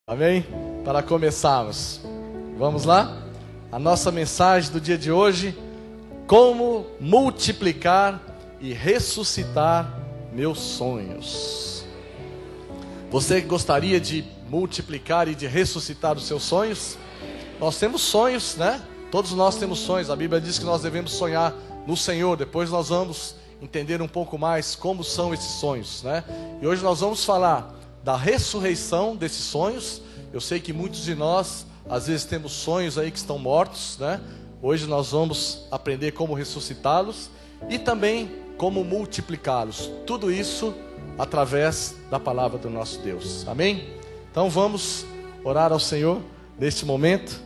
Amém? Para começarmos, vamos lá? A nossa mensagem do dia de hoje: como multiplicar e ressuscitar meus sonhos. Você gostaria de multiplicar e de ressuscitar os seus sonhos? Nós temos sonhos, né? Todos nós temos sonhos. A Bíblia diz que nós devemos sonhar no Senhor. Depois nós vamos entender um pouco mais como são esses sonhos, né? E hoje nós vamos falar da ressurreição desses sonhos. Eu sei que muitos de nós às vezes temos sonhos aí que estão mortos, né? Hoje nós vamos aprender como ressuscitá-los e também como multiplicá-los. Tudo isso através da palavra do nosso Deus. Amém? Então vamos orar ao Senhor neste momento.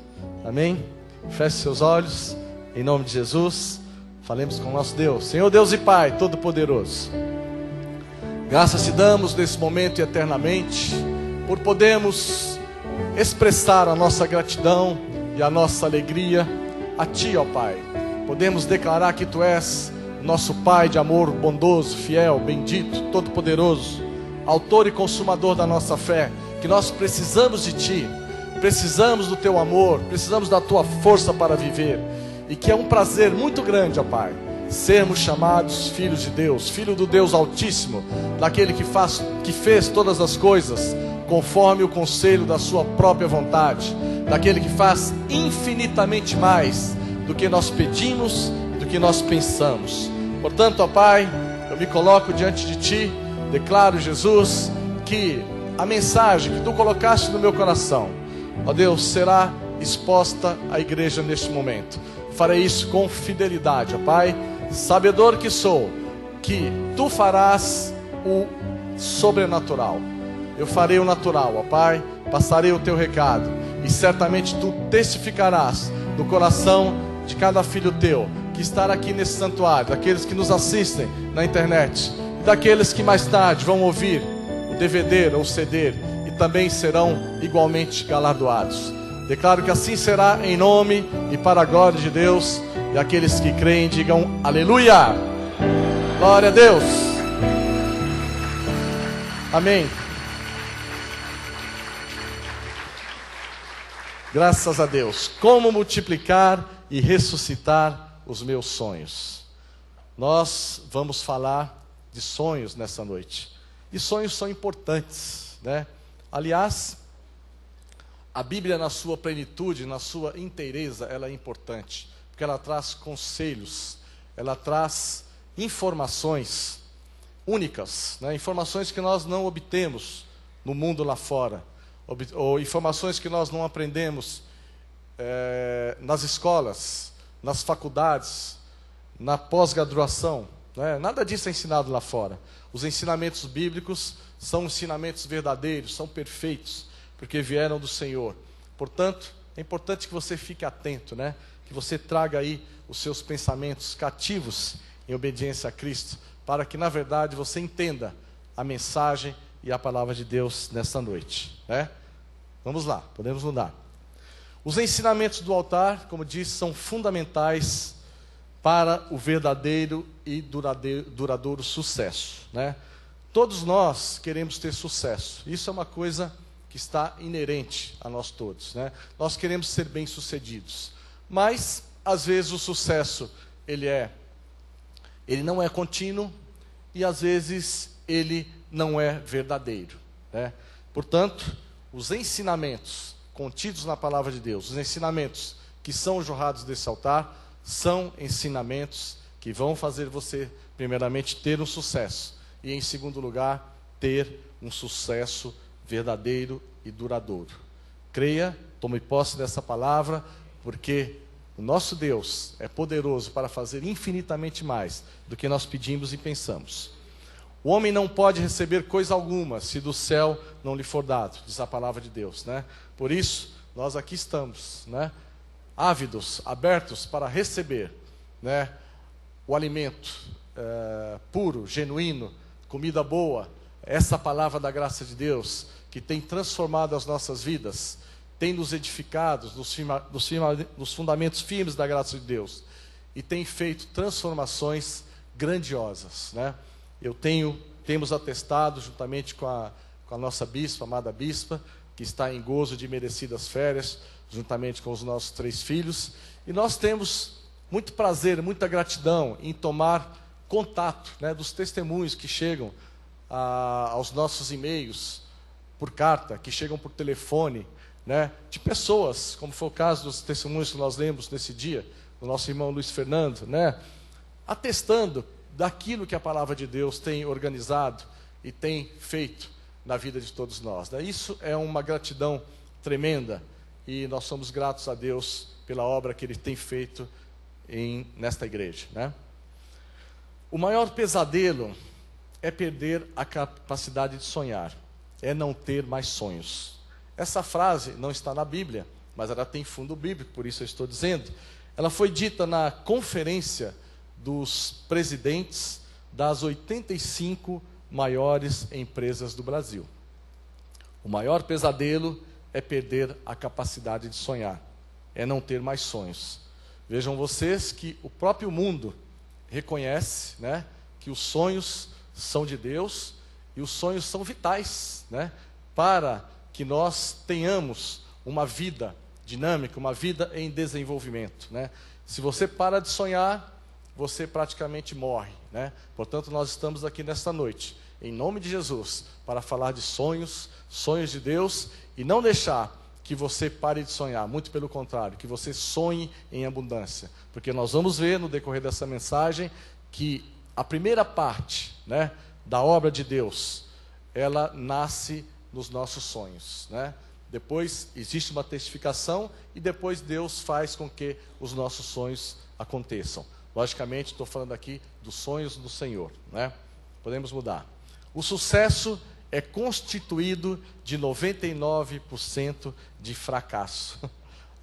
Amém? Feche seus olhos em nome de Jesus. Falemos com o nosso Deus. Senhor Deus e Pai Todo-Poderoso, graças te damos nesse momento e eternamente por podermos expressar a nossa gratidão e a nossa alegria a Ti, ó Pai. Podemos declarar que Tu és nosso Pai de amor bondoso, fiel, bendito, todo-poderoso, autor e consumador da nossa fé, que nós precisamos de Ti, precisamos do Teu amor, precisamos da Tua força para viver, e que é um prazer muito grande, ó Pai, sermos chamados filhos de Deus, filho do Deus Altíssimo, daquele que fez todas as coisas conforme o conselho da sua própria vontade, daquele que faz infinitamente mais do que nós pedimos, do que nós pensamos. Portanto, ó Pai, eu me coloco diante de Ti, declaro, Jesus, que a mensagem que Tu colocaste no meu coração, ó Deus, será exposta à igreja neste momento. Farei isso com fidelidade, ó Pai, sabedor que sou, que Tu farás o sobrenatural. Eu farei o natural, ó Pai, passarei o Teu recado, e certamente Tu testificarás no coração de cada filho Teu, que estará aqui nesse santuário, daqueles que nos assistem na internet, e daqueles que mais tarde vão ouvir o DVD ou o CD, e também serão igualmente galardoados. Declaro que assim será, em nome e para a glória de Deus, e aqueles que creem digam aleluia, glória a Deus, amém. Graças a Deus. Como multiplicar e ressuscitar os meus sonhos. Nós vamos falar de sonhos nessa noite, e sonhos são importantes, né? Aliás, a Bíblia na sua plenitude, na sua inteireza, ela é importante, porque ela traz conselhos, ela traz informações únicas, né? Informações que nós não obtemos no mundo lá fora, ou informações que nós não aprendemos nas escolas, nas faculdades, na pós-graduação, né? Nada disso é ensinado lá fora. Os ensinamentos bíblicos são ensinamentos verdadeiros, são perfeitos, porque vieram do Senhor. Portanto, é importante que você fique atento, né? Que você traga aí os seus pensamentos cativos em obediência a Cristo, para que na verdade você entenda a mensagem e a palavra de Deus nesta noite, né? Vamos lá, podemos mudar. Os ensinamentos do altar, como disse, são fundamentais para o verdadeiro e duradouro sucesso, né? Todos nós queremos ter sucesso. Isso é uma coisa que está inerente a nós todos, né? Nós queremos ser bem-sucedidos, mas às vezes o sucesso ele não é contínuo, e às vezes ele não é verdadeiro, né? Portanto, os ensinamentos contidos na palavra de Deus, os ensinamentos que são jorrados desse altar, são ensinamentos que vão fazer você, primeiramente, ter um sucesso, e em segundo lugar, ter um sucesso verdadeiro e duradouro. Creia, tome posse dessa palavra, porque o nosso Deus é poderoso para fazer infinitamente mais do que nós pedimos e pensamos. O homem não pode receber coisa alguma se do céu não lhe for dado, diz a palavra de Deus, né? Por isso, nós aqui estamos, né? Ávidos, abertos para receber, né? O alimento puro, genuíno, comida boa, essa palavra da graça de Deus, que tem transformado as nossas vidas, tem nos edificado nos fundamentos firmes da graça de Deus, e tem feito transformações grandiosas, né? Temos atestado, juntamente com a nossa bispa, amada bispa, que está em gozo de merecidas férias, juntamente com os nossos 3 filhos. E nós temos muito prazer, muita gratidão em tomar contato, né, dos testemunhos que chegam aos nossos e-mails, por carta, que chegam por telefone, né, de pessoas, como foi o caso dos testemunhos que nós lemos nesse dia, do nosso irmão Luiz Fernando, né, atestando daquilo que a palavra de Deus tem organizado e tem feito na vida de todos nós, né? Isso é uma gratidão tremenda e nós somos gratos a Deus pela obra que Ele tem feito nesta igreja, né? O maior pesadelo é perder a capacidade de sonhar, é não ter mais sonhos. Essa frase não está na Bíblia, mas ela tem fundo bíblico, por isso eu estou dizendo. Ela foi dita na conferência dos presidentes das 85 maiores empresas do Brasil. O maior pesadelo é perder a capacidade de sonhar, é não ter mais sonhos. Vejam vocês que o próprio mundo reconhece, né, que os sonhos são de Deus e os sonhos são vitais, né, para que nós tenhamos uma vida dinâmica, uma vida em desenvolvimento, né? Se você para de sonhar, você praticamente morre, né? Portanto, nós estamos aqui nesta noite, em nome de Jesus, para falar de sonhos, sonhos de Deus, e não deixar que você pare de sonhar, muito pelo contrário, que você sonhe em abundância, porque nós vamos ver no decorrer dessa mensagem que a primeira parte, né, da obra de Deus, ela nasce nos nossos sonhos, né? Depois existe uma testificação e depois Deus faz com que os nossos sonhos aconteçam. Logicamente, estou falando aqui dos sonhos do Senhor, né? Podemos mudar. O sucesso é constituído de 99% de fracasso.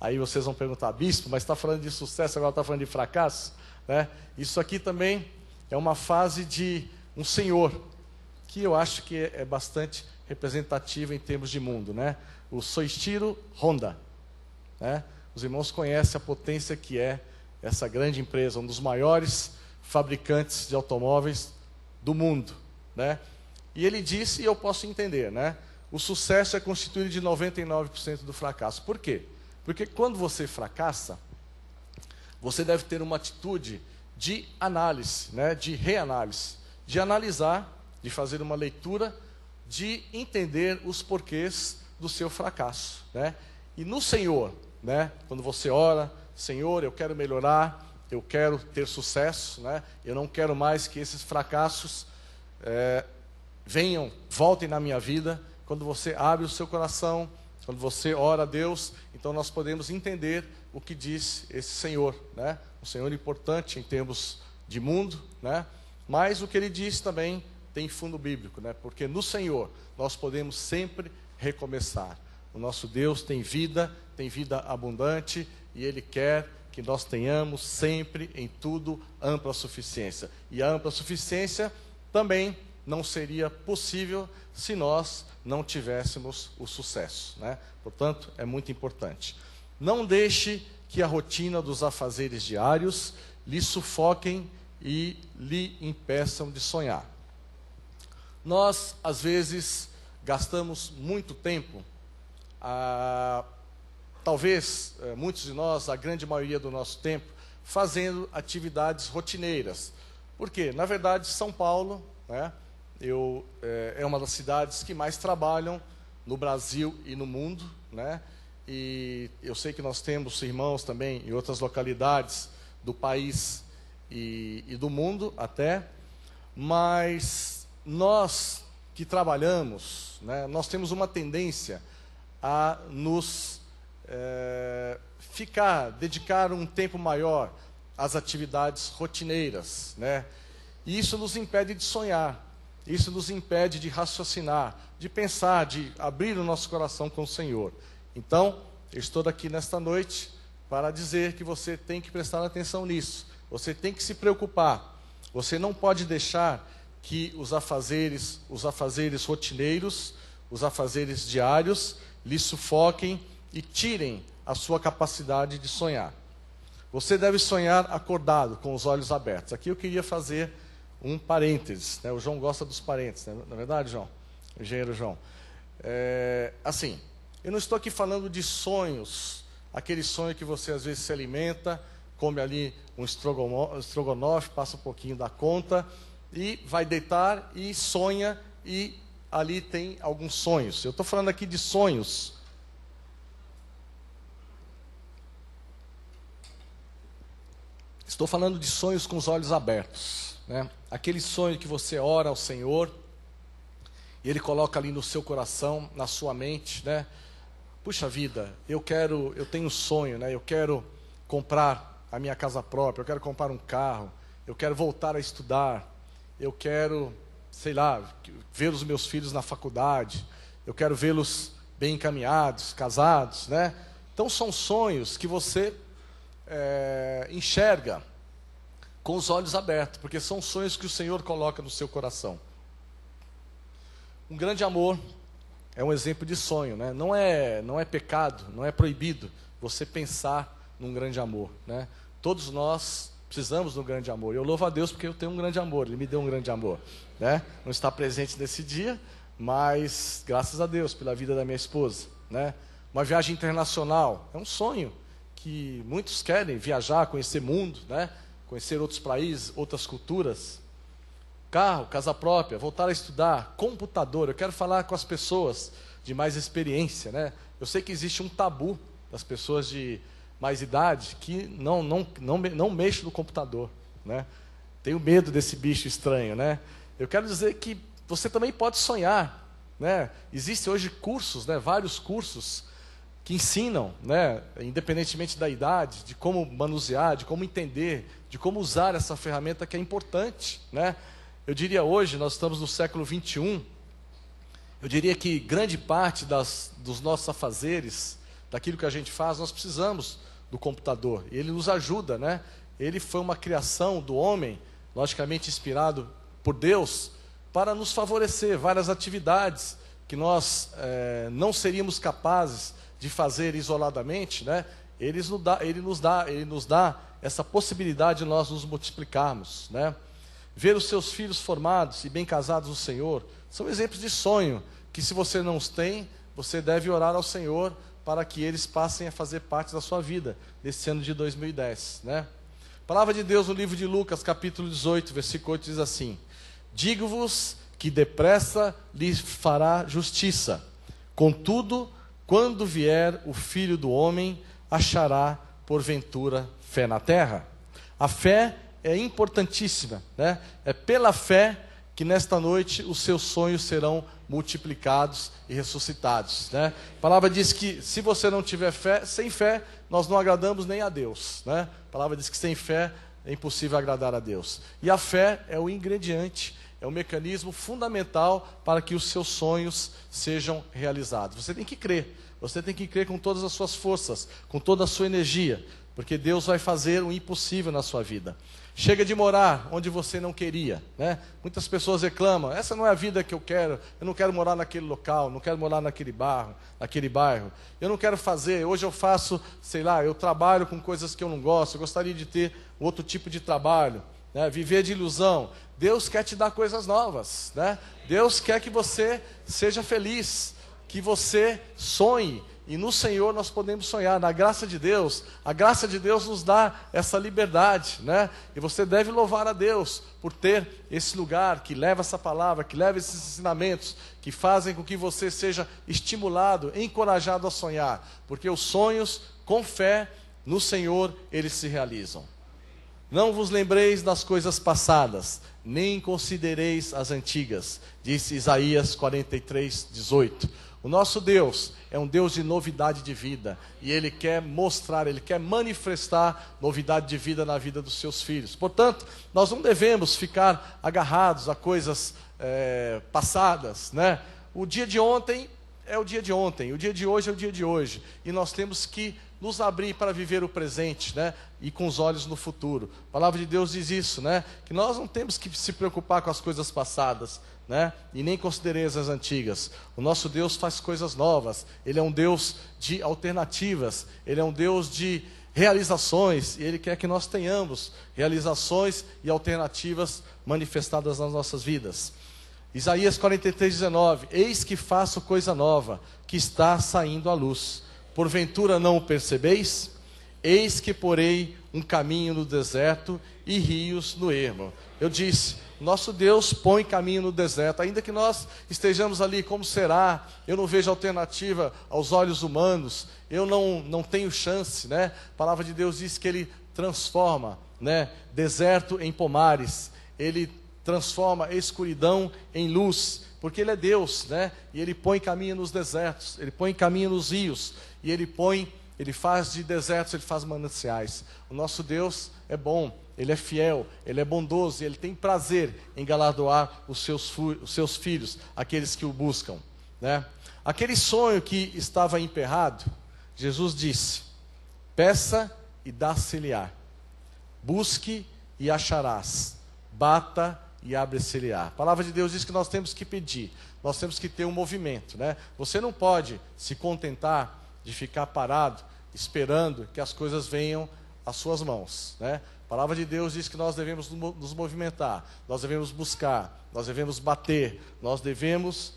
Aí vocês vão perguntar, bispo, mas está falando de sucesso, agora está falando de fracasso? Né? Isso aqui também é uma fase de um senhor, que eu acho que é bastante representativa em termos de mundo, né? O Soichiro Honda, né? Os irmãos conhecem a potência que é essa grande empresa, um dos maiores fabricantes de automóveis do mundo, né? E ele disse, e eu posso entender, né? O sucesso é constituído de 99% do fracasso. Por quê? Porque quando você fracassa, você deve ter uma atitude de análise, né? De reanálise, de analisar, de fazer uma leitura, de entender os porquês do seu fracasso, né? E no Senhor, né? Quando você ora, Senhor, eu quero melhorar, eu quero ter sucesso, né? Eu não quero mais que esses fracassos voltem na minha vida. Quando você abre o seu coração, quando você ora a Deus, então nós podemos entender o que diz esse Senhor, né? Um Senhor importante em termos de mundo, né? Mas o que ele diz também tem fundo bíblico, né? Porque no Senhor nós podemos sempre recomeçar. O nosso Deus tem vida abundante e Ele quer que nós tenhamos sempre, em tudo, ampla suficiência. E a ampla suficiência também não seria possível se nós não tivéssemos o sucesso, né? Portanto, é muito importante. Não deixe que a rotina dos afazeres diários lhe sufoquem e lhe impeçam de sonhar. Nós, às vezes, gastamos muito tempo, talvez muitos de nós, a grande maioria do nosso tempo, fazendo atividades rotineiras. Por quê? Na verdade, São Paulo, né, é uma das cidades que mais trabalham no Brasil e no mundo, né? E eu sei que nós temos irmãos também em outras localidades do país e do mundo até, mas nós que trabalhamos, né, nós temos uma tendência a nos dedicar um tempo maior às atividades rotineiras, né? E isso nos impede de sonhar, isso nos impede de raciocinar, de pensar, de abrir o nosso coração com o Senhor. Então, eu estou aqui nesta noite para dizer que você tem que prestar atenção nisso, você tem que se preocupar, você não pode deixar que os afazeres rotineiros, os afazeres diários, lhe sufoquem e tirem a sua capacidade de sonhar. Você deve sonhar acordado, com os olhos abertos. Aqui eu queria fazer um parênteses, né? O João gosta dos parênteses, né? Na verdade, João, o engenheiro João. Assim, Eu não estou aqui falando de sonhos, aquele sonho que você às vezes se alimenta, come ali um estrogonofe, passa um pouquinho da conta e vai deitar e sonha e ali tem alguns sonhos. Eu estou falando aqui de sonhos. Estou falando de sonhos com os olhos abertos, né? Aquele sonho que você ora ao Senhor e Ele coloca ali no seu coração, na sua mente, né? Puxa vida, eu tenho um sonho, né? Eu quero comprar a minha casa própria, eu quero comprar um carro, eu quero voltar a estudar, eu quero, sei lá, ver os meus filhos na faculdade, eu quero vê-los bem encaminhados, casados, né? Então são sonhos que você enxerga com os olhos abertos, porque são sonhos que o Senhor coloca no seu coração. Um grande amor é um exemplo de sonho, né? Não é pecado, não é proibido você pensar num grande amor, né? Todos nós precisamos de um grande amor. Eu louvo a Deus porque eu tenho um grande amor, Ele me deu um grande amor, né? Não está presente nesse dia, mas graças a Deus pela vida da minha esposa, né? Uma viagem internacional é um sonho que muitos querem viajar, conhecer mundo, né? Conhecer outros países, outras culturas. Carro, casa própria, voltar a estudar, computador. Eu quero falar com as pessoas de mais experiência, né? Eu sei que existe um tabu das pessoas de mais idade que não mexem no computador, né? Tenho medo desse bicho estranho, né? Eu quero dizer que você também pode sonhar, né? Existem hoje cursos, né? Vários cursos que ensinam, né, independentemente da idade, de como manusear, de como entender, de como usar essa ferramenta que é importante, né? Eu diria hoje, nós estamos no século 21, eu diria que grande parte dos nossos afazeres, daquilo que a gente faz, nós precisamos do computador. E ele nos ajuda, né? Ele foi uma criação do homem, logicamente inspirado por Deus, para nos favorecer várias atividades que nós não seríamos capazes de fazer isoladamente, né? Ele nos dá essa possibilidade de nós nos multiplicarmos, né? Ver os seus filhos formados e bem casados no Senhor são exemplos de sonho que, se você não os tem, você deve orar ao Senhor para que eles passem a fazer parte da sua vida nesse ano de 2010, né? A palavra de Deus no livro de Lucas, capítulo 18, versículo 8 diz assim: digo-vos que depressa lhes fará justiça, contudo, quando vier o Filho do Homem, achará porventura fé na terra? A fé é importantíssima, né? É pela fé que nesta noite os seus sonhos serão multiplicados e ressuscitados, né? A palavra diz que se você não tiver fé, sem fé nós não agradamos nem a Deus, né? A palavra diz que sem fé é impossível agradar a Deus. E a fé é o ingrediente, é o mecanismo fundamental para que os seus sonhos sejam realizados. Você tem que crer com todas as suas forças, com toda a sua energia, porque Deus vai fazer o impossível na sua vida. Chega de morar onde você não queria, né? Muitas pessoas reclamam, essa não é a vida que eu não quero morar naquele local, não quero morar naquele bairro, eu não quero fazer, hoje eu faço, sei lá, eu trabalho com coisas que eu não gosto, eu gostaria de ter outro tipo de trabalho, né? Viver de ilusão. Deus quer te dar coisas novas, né? Deus quer que você seja feliz, que você sonhe, e no Senhor nós podemos sonhar, na graça de Deus. A graça de Deus nos dá essa liberdade, né? E você deve louvar a Deus por ter esse lugar que leva essa palavra, que leva esses ensinamentos, que fazem com que você seja estimulado, encorajado a sonhar, porque os sonhos, com fé no Senhor, eles se realizam. Não vos lembreis das coisas passadas, nem considereis as antigas, disse Isaías 43, 18. O nosso Deus é um Deus de novidade de vida, e Ele quer mostrar, Ele quer manifestar novidade de vida na vida dos seus filhos. Portanto, nós não devemos ficar agarrados a coisas passadas, né? O dia de ontem é o dia de ontem, o dia de hoje é o dia de hoje, e nós temos que nos abrir para viver o presente, né? E com os olhos no futuro. A palavra de Deus diz isso, né? Que nós não temos que se preocupar com as coisas passadas, né? E nem considereis as antigas. O nosso Deus faz coisas novas. Ele é um Deus de alternativas. Ele é um Deus de realizações. E Ele quer que nós tenhamos realizações e alternativas manifestadas nas nossas vidas. Isaías 43:19, eis que faço coisa nova, que está saindo à luz. Porventura não o percebeis? Eis que porei um caminho no deserto e rios no ermo. Eu disse, nosso Deus põe caminho no deserto, ainda que nós estejamos ali, como será? Eu não vejo alternativa aos olhos humanos, eu não tenho chance, né? A palavra de Deus diz que Ele transforma, né, deserto em pomares, Ele transforma escuridão em luz, porque Ele é Deus, né? E Ele põe caminho nos desertos, Ele põe caminho nos rios, e Ele faz de desertos, Ele faz mananciais. O nosso Deus é bom, Ele é fiel, Ele é bondoso, e Ele tem prazer em galardoar os seus filhos, aqueles que o buscam, né? Aquele sonho que estava emperrado, Jesus disse, peça e dá-se-lhe-á, busque e acharás, bata e abre-se-lhe-á. A palavra de Deus diz que nós temos que pedir, nós temos que ter um movimento, né? Você não pode se contentar de ficar parado, esperando que as coisas venham às suas mãos, né? A palavra de Deus diz que nós devemos nos movimentar, nós devemos buscar, nós devemos bater, nós devemos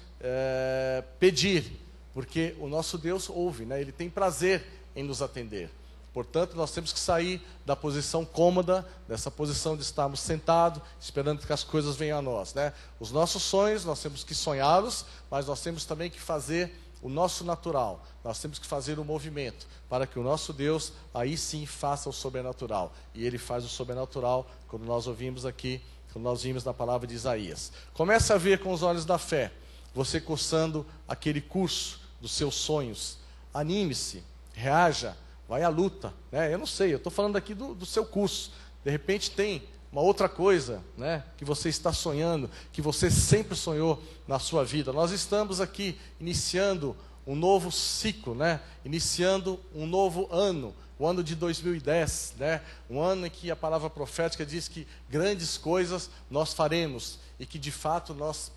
pedir, porque o nosso Deus ouve, né? Ele tem prazer em nos atender. Portanto, nós temos que sair da posição cômoda, dessa posição de estarmos sentados, esperando que as coisas venham a nós, né? Os nossos sonhos, nós temos que sonhá-los, mas nós temos também que fazer o nosso natural, nós temos que fazer o movimento, para que o nosso Deus, aí sim, faça o sobrenatural. E Ele faz o sobrenatural, quando nós ouvimos aqui, quando nós vimos na palavra de Isaías. Comece a ver com os olhos da fé, você cursando aquele curso dos seus sonhos. Anime-se, reaja, vai à luta, né? Eu não sei, eu estou falando aqui do seu curso. De repente tem uma outra coisa, né, que você está sonhando, que você sempre sonhou na sua vida. Nós estamos aqui iniciando um novo ciclo, né? Iniciando um novo ano, o ano de 2010, né? Um ano em que a palavra profética diz que grandes coisas nós faremos e que de fato nós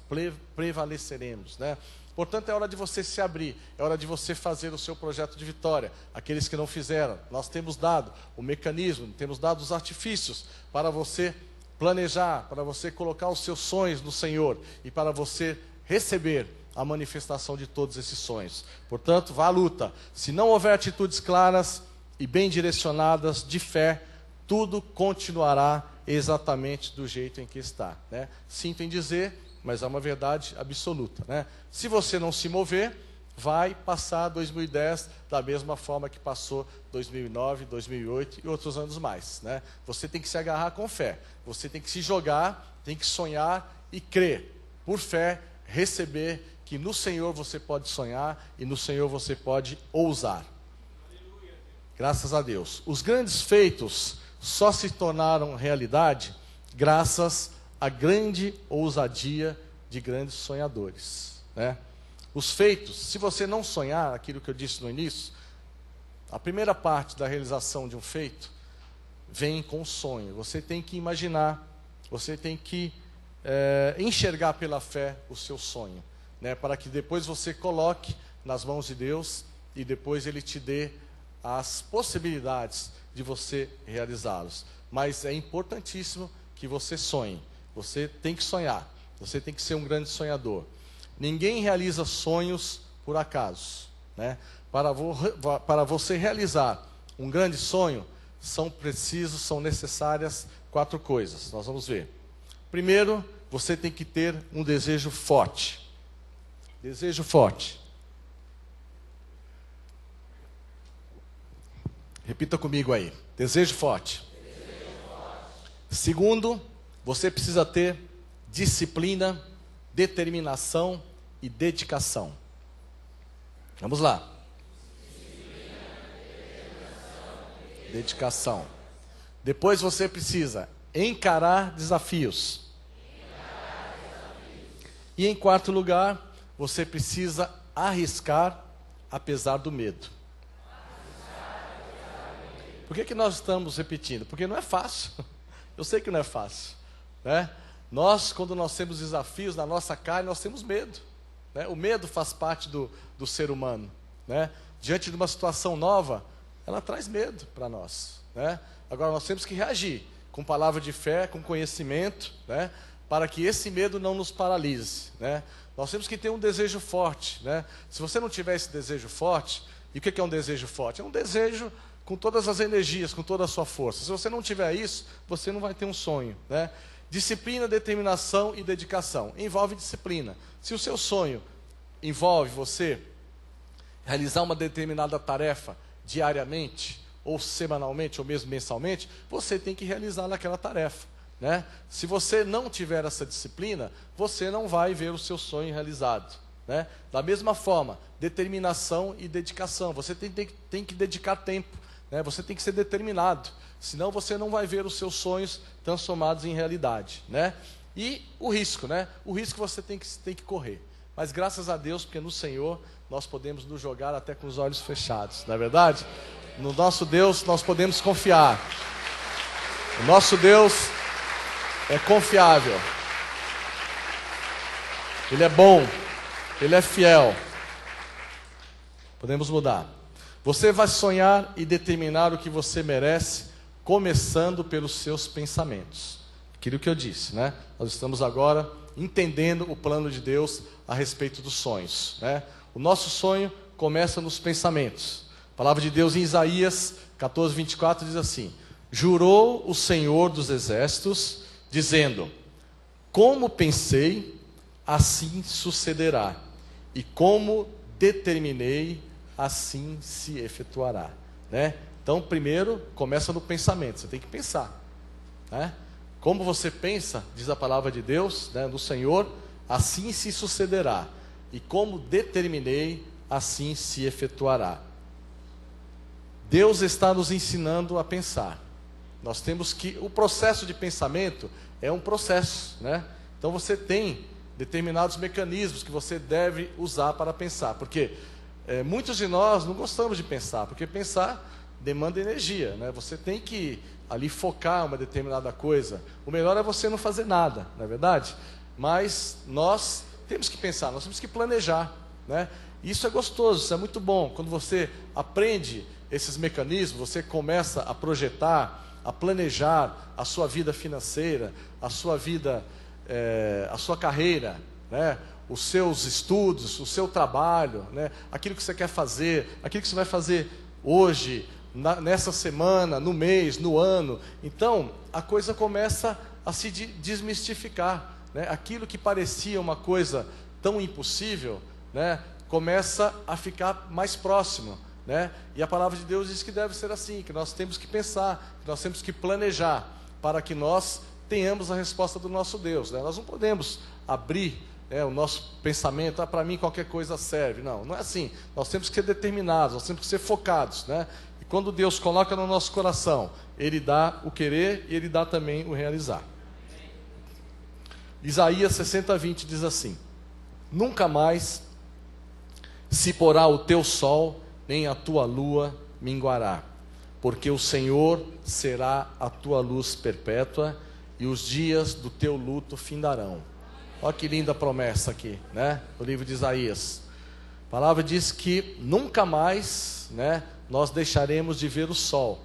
prevaleceremos, né? Portanto, é hora de você se abrir, é hora de você fazer o seu projeto de vitória. Aqueles que não fizeram, nós temos dado o mecanismo, temos dado os artifícios para você planejar, para você colocar os seus sonhos no Senhor e para você receber a manifestação de todos esses sonhos. Portanto, vá à luta. Se não houver atitudes claras e bem direcionadas de fé, tudo continuará exatamente do jeito em que está, né? Sinto em dizer, mas é uma verdade absoluta, né? Se você não se mover, vai passar 2010 da mesma forma que passou 2009, 2008 e outros anos mais, né? Você tem que se agarrar com fé, você tem que se jogar, tem que sonhar e crer, por fé, receber que no Senhor você pode sonhar e no Senhor você pode ousar. Graças a Deus. Os grandes feitos só se tornaram realidade graças à grande ousadia de grandes sonhadores, né? Os feitos, se você não sonhar aquilo que eu disse no início, a primeira parte da realização de um feito vem com o sonho. Você tem que imaginar, você tem que enxergar pela fé o seu sonho, né? Para que depois você coloque nas mãos de Deus e depois Ele te dê as possibilidades de você realizá-los. Mas é importantíssimo que você sonhe. Você tem que sonhar. Você tem que ser um grande sonhador. Ninguém realiza sonhos por acaso, né? Para você realizar um grande sonho, são necessárias 4 coisas. Nós vamos ver. Primeiro, você tem que ter um desejo forte. Desejo forte. Repita comigo aí. Desejo forte. Segundo, você precisa ter disciplina, determinação e dedicação. Vamos lá. Dedicação. Depois você precisa encarar desafios. E em quarto lugar, você precisa arriscar apesar do medo. Por que nós estamos repetindo? Porque não é fácil. Eu sei que não é fácil, né? Nós, quando nós temos desafios na nossa carne, nós temos medo, né? O medo faz parte do ser humano, né? Diante de uma situação nova, ela traz medo para nós, né? Agora nós temos que reagir com palavra de fé, com conhecimento, né? para que esse medo não nos paralise, né? Nós temos que ter um desejo forte, né? Se você não tiver esse desejo forte, e o que é um desejo forte? É um desejo com todas as energias, com toda a sua força. Se você não tiver isso, você não vai ter um sonho, né? Disciplina, determinação e dedicação. Envolve disciplina. Se o seu sonho envolve você realizar uma determinada tarefa diariamente, ou semanalmente, ou mesmo mensalmente, você tem que realizar aquela tarefa, né? Se você não tiver essa disciplina, você não vai ver o seu sonho realizado, né? Da mesma forma, determinação e dedicação. Você tem que dedicar tempo, né? Você tem que ser determinado, senão você não vai ver os seus sonhos transformados em realidade, né? E o risco, né? O risco você tem que correr. Mas graças a Deus, porque no Senhor nós podemos nos jogar até com os olhos fechados, não é verdade? No nosso Deus nós podemos confiar. O nosso Deus é confiável. Ele é bom. Ele é fiel. Podemos mudar. Você vai sonhar e determinar o que você merece, começando pelos seus pensamentos. Aquilo que eu disse, né? Nós estamos agora entendendo o plano de Deus a respeito dos sonhos, né? O nosso sonho começa nos pensamentos. A palavra de Deus em Isaías 14, 24 diz assim: jurou o Senhor dos exércitos, dizendo: como pensei, assim sucederá, e como determinei, assim se efetuará, né? Então, primeiro, começa no pensamento. Você tem que pensar, né? Como você pensa, diz a palavra de Deus, né, no Senhor, assim se sucederá. E como determinei, assim se efetuará. Deus está nos ensinando a pensar. Nós temos que... O processo de pensamento é um processo, né? Então você tem determinados mecanismos que você deve usar para pensar. Porque muitos de nós não gostamos de pensar, porque pensar demanda energia, né? Você tem que ali focar uma determinada coisa. O melhor é você não fazer nada, não é verdade? Mas nós temos que pensar, nós temos que planejar, né? Isso é gostoso, isso é muito bom. Quando você aprende esses mecanismos, você começa a projetar, a planejar a sua vida financeira, a sua vida, a sua carreira, né? Os seus estudos, o seu trabalho, né? Aquilo que você quer fazer, aquilo que você vai fazer hoje, nessa semana, no mês, no ano. Então, a coisa começa a se desmistificar, né? Aquilo que parecia uma coisa tão impossível, né, começa a ficar mais próximo, né? E a palavra de Deus diz que deve ser assim, que nós temos que pensar, que nós temos que planejar, para que nós tenhamos a resposta do nosso Deus, né? Nós não podemos abrir o nosso pensamento, para mim qualquer coisa serve. Não, não é assim. Nós temos que ser determinados, nós temos que ser focados, né? E quando Deus coloca no nosso coração, Ele dá o querer e Ele dá também o realizar. Isaías 60, 20 diz assim: nunca mais se porá o teu sol, nem a tua lua minguará, porque o Senhor será a tua luz perpétua, e os dias do teu luto findarão. Olha que linda promessa aqui, né? O livro de Isaías. A palavra diz que nunca mais, né, nós deixaremos de ver o sol,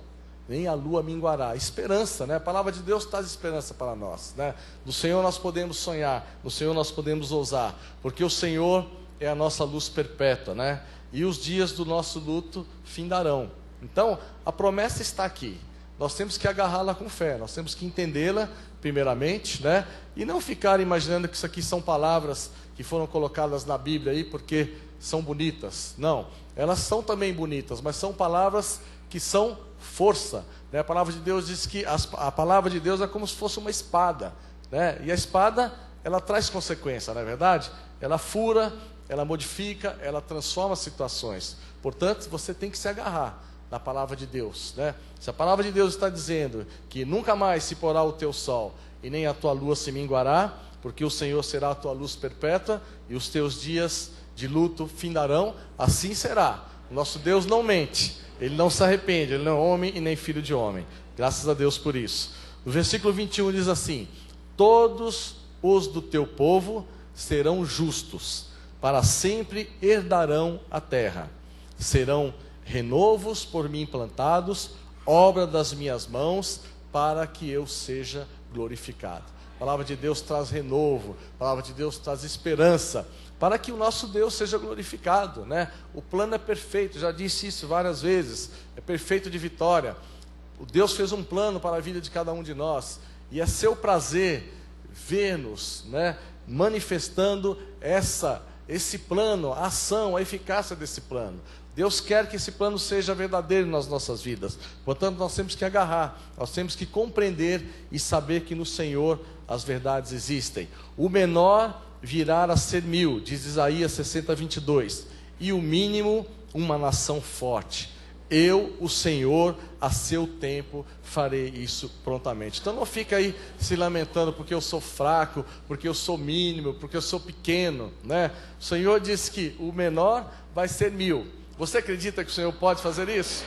nem a lua minguará. Esperança, né? A palavra de Deus traz esperança para nós, né? No Senhor nós podemos sonhar, no Senhor nós podemos ousar, porque o Senhor é a nossa luz perpétua, né? E os dias do nosso luto findarão. Então, a promessa está aqui. Nós temos que agarrá-la com fé, nós temos que entendê-la primeiramente, né? E não ficar imaginando que isso aqui são palavras que foram colocadas na Bíblia aí porque são bonitas. Não, elas são também bonitas, mas são palavras que são força, né? A palavra de Deus diz que a palavra de Deus é como se fosse uma espada, né? E a espada, ela traz consequência, não é verdade? Ela fura, ela modifica, ela transforma situações. Portanto, você tem que se agarrar na palavra de Deus, né? Se a palavra de Deus está dizendo que nunca mais se porá o teu sol e nem a tua lua se minguará, porque o Senhor será a tua luz perpétua e os teus dias de luto findarão, assim será. O nosso Deus não mente, Ele não se arrepende, Ele não é homem e nem filho de homem. Graças a Deus por isso. O versículo 21 diz assim: todos os do teu povo serão justos, para sempre herdarão a terra. Serão renovos por mim plantados, obra das minhas mãos, para que eu seja glorificado. A palavra de Deus traz renovo, a palavra de Deus traz esperança, para que o nosso Deus seja glorificado, né? O plano é perfeito, já disse isso várias vezes, é perfeito de vitória. O Deus fez um plano para a vida de cada um de nós, e é seu prazer ver-nos, né, manifestando esse plano, a ação, a eficácia desse plano. Deus quer que esse plano seja verdadeiro nas nossas vidas. Portanto, nós temos que agarrar, nós temos que compreender e saber que no Senhor as verdades existem. O menor virá a ser 1000, diz Isaías 60:22, e o mínimo uma nação forte. Eu, o Senhor, a seu tempo farei isso prontamente. Então não fica aí se lamentando porque eu sou fraco, porque eu sou mínimo, porque eu sou pequeno, né? O Senhor disse que o menor vai ser 1000. Você acredita que o Senhor pode fazer isso?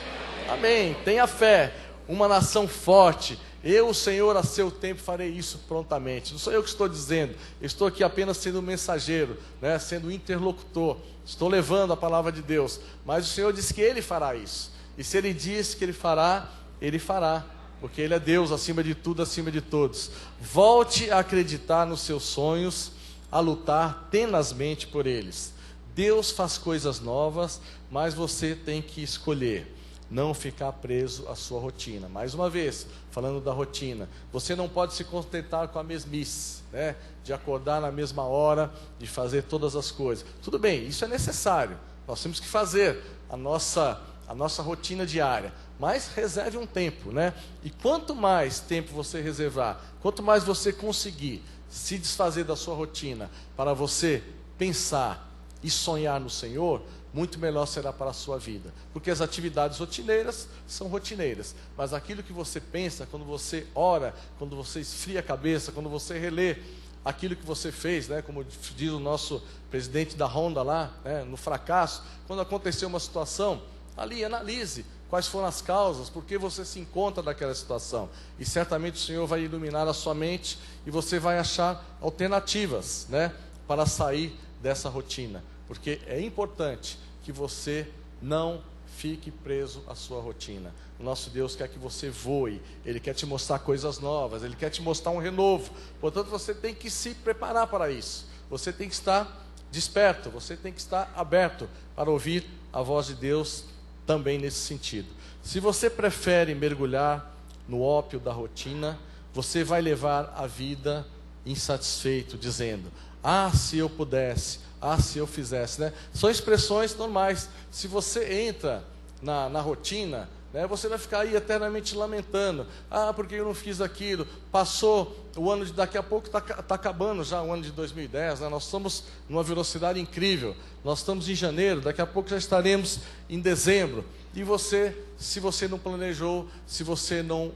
Amém. Tenha fé. Uma nação forte. Eu, o Senhor, a seu tempo farei isso prontamente. Não sou eu que estou dizendo. Eu estou aqui apenas sendo mensageiro, né? Sendo interlocutor. Estou levando a palavra de Deus. Mas o Senhor disse que Ele fará isso. E se Ele disse que Ele fará, Ele fará. Porque Ele é Deus acima de tudo, acima de todos. Volte a acreditar nos seus sonhos, a lutar tenazmente por eles. Deus faz coisas novas, mas você tem que escolher não ficar preso à sua rotina. Mais uma vez, falando da rotina, você não pode se contentar com a mesmice, né? De acordar na mesma hora, de fazer todas as coisas. Tudo bem, isso é necessário. Nós temos que fazer a nossa rotina diária, mas reserve um tempo, né? E quanto mais tempo você reservar, quanto mais você conseguir se desfazer da sua rotina para você pensar e sonhar no Senhor, muito melhor será para a sua vida. Porque as atividades rotineiras são rotineiras, mas aquilo que você pensa, quando você ora, quando você esfria a cabeça, quando você relê aquilo que você fez, né, como diz o nosso presidente da Honda lá, né, no fracasso, quando aconteceu uma situação, ali analise quais foram as causas, por que você se encontra naquela situação, e certamente o Senhor vai iluminar a sua mente, e você vai achar alternativas, né, para sair dessa rotina, porque é importante que você não fique preso à sua rotina. O nosso Deus quer que você voe, Ele quer te mostrar coisas novas, Ele quer te mostrar um renovo. Portanto, você tem que se preparar para isso. Você tem que estar desperto, você tem que estar aberto para ouvir a voz de Deus também nesse sentido. Se você prefere mergulhar no ópio da rotina, você vai levar a vida insatisfeito, dizendo: ah, se eu pudesse, ah, se eu fizesse, né? São expressões normais. Se você entra na rotina, né, você vai ficar aí eternamente lamentando: ah, porque eu não fiz aquilo, passou o ano de, daqui a pouco está acabando já o ano de 2010, né? Nós estamos numa velocidade incrível, nós estamos em janeiro, daqui a pouco já estaremos em dezembro, e você, se você não planejou, se você não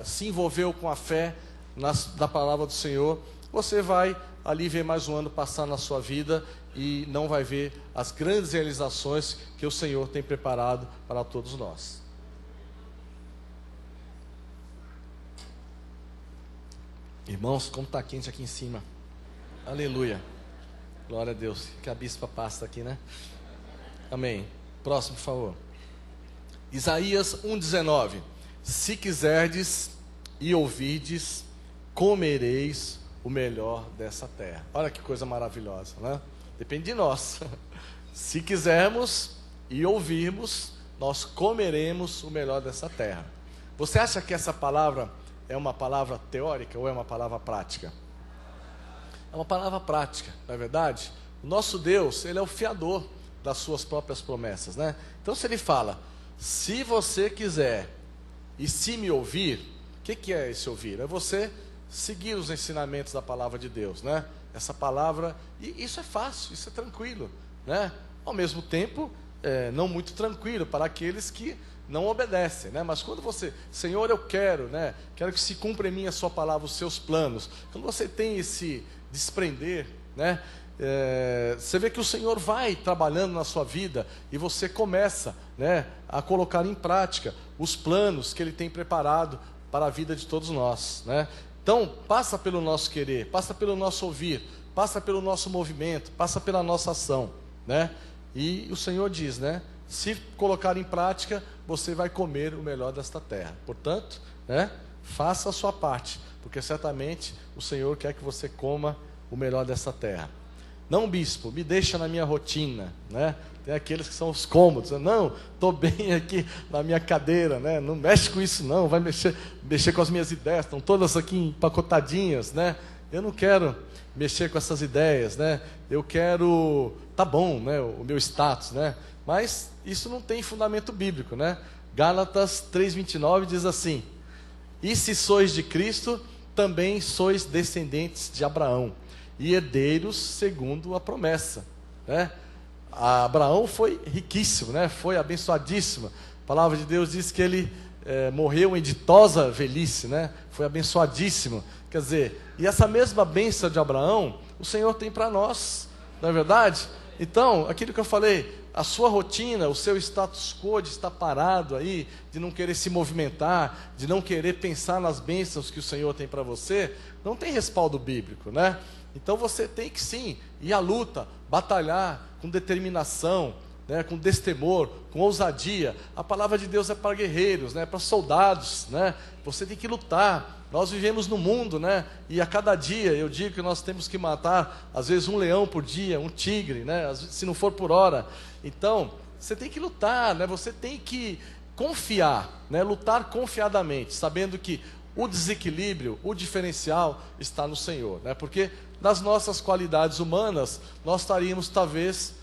se envolveu com a fé da palavra do Senhor, você vai ali ver mais um ano passar na sua vida e não vai ver as grandes realizações que o Senhor tem preparado para todos nós. Irmãos, como está quente aqui em cima. Aleluia. Glória a Deus. Que a bispa passa aqui, né? Amém. Próximo, por favor. Isaías 1,19. Se quiserdes e ouvides, comereis o melhor dessa terra. Olha que coisa maravilhosa, né? Depende de nós. Se quisermos e ouvirmos, nós comeremos o melhor dessa terra. Você acha que essa palavra é uma palavra teórica ou é uma palavra prática? É uma palavra prática, não é verdade? O nosso Deus, Ele é o fiador das suas próprias promessas, né? Então, se Ele fala: se você quiser e se me ouvir, o que é esse ouvir? É você seguir os ensinamentos da palavra de Deus, né? Essa palavra, e isso é fácil, isso é tranquilo, né? Ao mesmo tempo, não muito tranquilo para aqueles que não obedecem, né? Mas quando você: Senhor, eu quero, né? Quero que se cumpra em mim a sua palavra, os seus planos. Quando você tem esse desprender, né? Você vê que o Senhor vai trabalhando na sua vida e você começa, né, a colocar em prática os planos que Ele tem preparado para a vida de todos nós, né? Então, passa pelo nosso querer, passa pelo nosso ouvir, passa pelo nosso movimento, passa pela nossa ação, né? E o Senhor diz, né? Se colocar em prática, você vai comer o melhor desta terra. Portanto, né, faça a sua parte, porque certamente o Senhor quer que você coma o melhor dessa terra. Não, bispo, me deixa na minha rotina, né? Tem aqueles que são os cômodos, não, estou bem aqui na minha cadeira, né? Não mexe com isso não, vai mexer com as minhas ideias, estão todas aqui empacotadinhas, né? Eu não quero mexer com essas ideias, né? Eu quero, tá bom, né? O meu status, né? Mas isso não tem fundamento bíblico, né? Gálatas 3:29 diz assim: e se sois de Cristo, também sois descendentes de Abraão, e herdeiros segundo a promessa, né? Abraão foi riquíssimo, né? Foi abençoadíssimo. A palavra de Deus diz que ele morreu em ditosa velhice, né? Foi abençoadíssimo. Quer dizer, e essa mesma bênção de Abraão, o Senhor tem para nós, não é verdade? Então, aquilo que eu falei, a sua rotina, o seu status quo de estar parado aí, de não querer se movimentar, de não querer pensar nas bênçãos que o Senhor tem para você, não tem respaldo bíblico, né? Então você tem que sim ir à luta, batalhar com determinação, né, com destemor, com ousadia. A palavra de Deus é para guerreiros, né, para soldados, né? Você tem que lutar. Nós vivemos no mundo, né? E a cada dia eu digo que nós temos que matar, às vezes, um leão por dia, um tigre, né? Se não for por hora. Então, você tem que lutar, né? Você tem que confiar, né? Lutar confiadamente, sabendo que o desequilíbrio, o diferencial está no Senhor, né? Porque nas nossas qualidades humanas, nós estaríamos talvez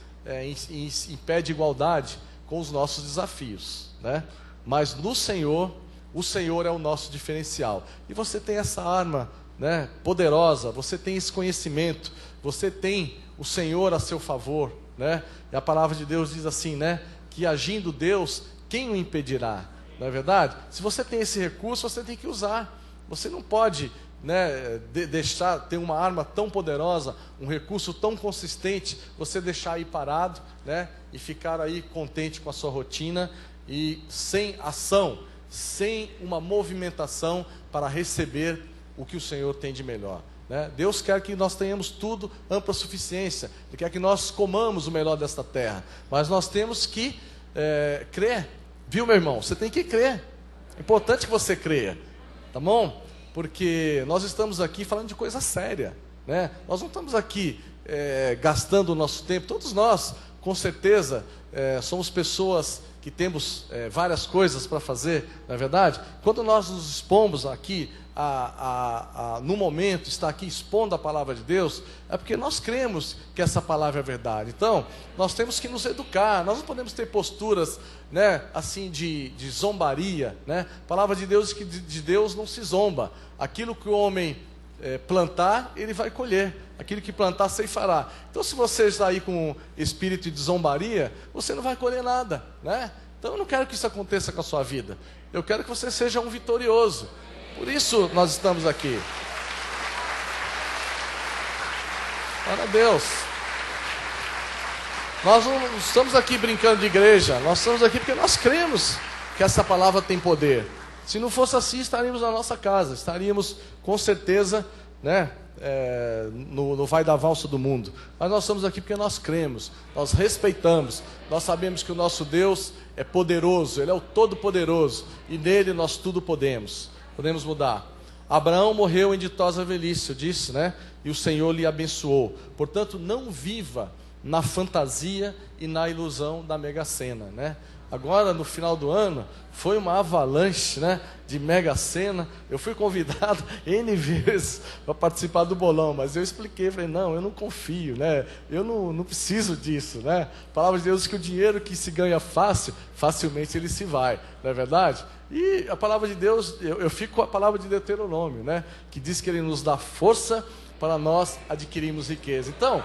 em pé de igualdade com os nossos desafios, né? Mas no Senhor, o Senhor é o nosso diferencial. E você tem essa arma, né, poderosa, você tem esse conhecimento, você tem o Senhor a seu favor, né? E a palavra de Deus diz assim, né, que agindo Deus, quem o impedirá? Não é verdade? Se você tem esse recurso, você tem que usar. Você não pode, né, deixar ter uma arma tão poderosa, um recurso tão consistente, você deixar aí parado, né, e ficar aí contente com a sua rotina e sem ação, sem uma movimentação para receber o que o Senhor tem de melhor, né? Deus quer que nós tenhamos tudo, ampla suficiência. Ele quer que nós comamos o melhor desta terra, mas nós temos que crer, viu, meu irmão? Você tem que crer. É importante que você creia, tá bom? Porque nós estamos aqui falando de coisa séria, né? Nós não estamos aqui gastando o nosso tempo. Todos nós, com certeza, somos pessoas que temos várias coisas para fazer, não é verdade? Quando nós nos expomos aqui, no momento, estar aqui expondo a palavra de Deus, é porque nós cremos que essa palavra é verdade. Então, nós temos que nos educar, nós não podemos ter posturas, né, assim de zombaria, né? A palavra de Deus diz que de Deus não se zomba. Aquilo que o homem plantar, ele vai colher. Aquilo que plantar, ceifará. Então, se você está aí com espírito de zombaria, você não vai colher nada, né? Então, eu não quero que isso aconteça com a sua vida. Eu quero que você seja um vitorioso. Por isso, nós estamos aqui. Glória a Deus. Nós não estamos aqui brincando de igreja. Nós estamos aqui porque nós cremos que essa palavra tem poder. Se não fosse assim, estaríamos na nossa casa. Estaríamos, com certeza, né, no vai da valsa do mundo. Mas nós estamos aqui porque nós cremos, nós respeitamos, nós sabemos que o nosso Deus é poderoso, Ele é o Todo-Poderoso, e nele nós tudo podemos mudar. Abraão morreu em ditosa velhice, eu disse, né? E o Senhor lhe abençoou. Portanto, não viva na fantasia e na ilusão da Mega Sena, né? Agora, no final do ano, foi uma avalanche, né, de Mega Sena. Eu fui convidado N vezes para participar do bolão, mas eu expliquei, falei, não, eu não confio, né? Eu não preciso disso, né? A palavra de Deus diz que o dinheiro que se ganha fácil, facilmente ele se vai, não é verdade? E a palavra de Deus, eu fico com a palavra de Deuteronômio, né, que diz que Ele nos dá força para nós adquirirmos riqueza. Então,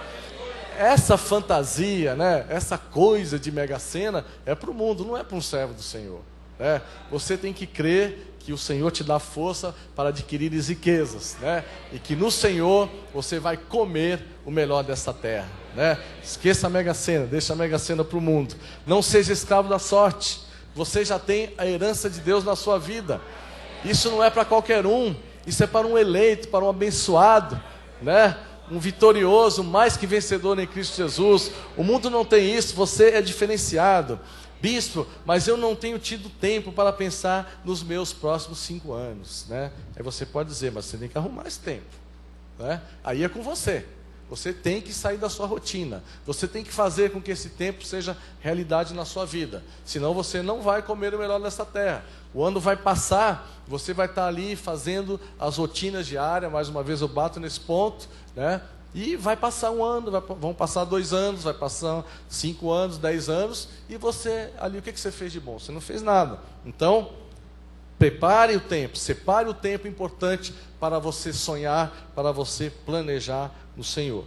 essa fantasia, né, essa coisa de Mega Sena é para o mundo, não é para um servo do Senhor, né? Você tem que crer que o Senhor te dá força para adquirir riquezas, né? E que no Senhor você vai comer o melhor dessa terra, né? Esqueça a Mega Sena, deixa a Mega Sena para o mundo. Não seja escravo da sorte. Você já tem a herança de Deus na sua vida. Isso não é para qualquer um. Isso é para um eleito, para um abençoado, né? Um vitorioso, mais que vencedor em Cristo Jesus. O mundo não tem isso, você é diferenciado. Bispo, mas eu não tenho tido tempo para pensar nos meus próximos 5 anos, né? Aí você pode dizer, mas você tem que arrumar esse tempo, né? Aí é com você. Você tem que sair da sua rotina. Você tem que fazer com que esse tempo seja realidade na sua vida. Senão você não vai comer o melhor nessa terra. O ano vai passar, você vai estar ali fazendo as rotinas diárias. Mais uma vez eu bato nesse ponto, né? E vai passar um ano, vão passar 2 anos, vai passar 5 anos, 10 anos, e você, ali, o que você fez de bom? Você não fez nada. Então, prepare o tempo, separe o tempo importante para você sonhar, para você planejar no Senhor.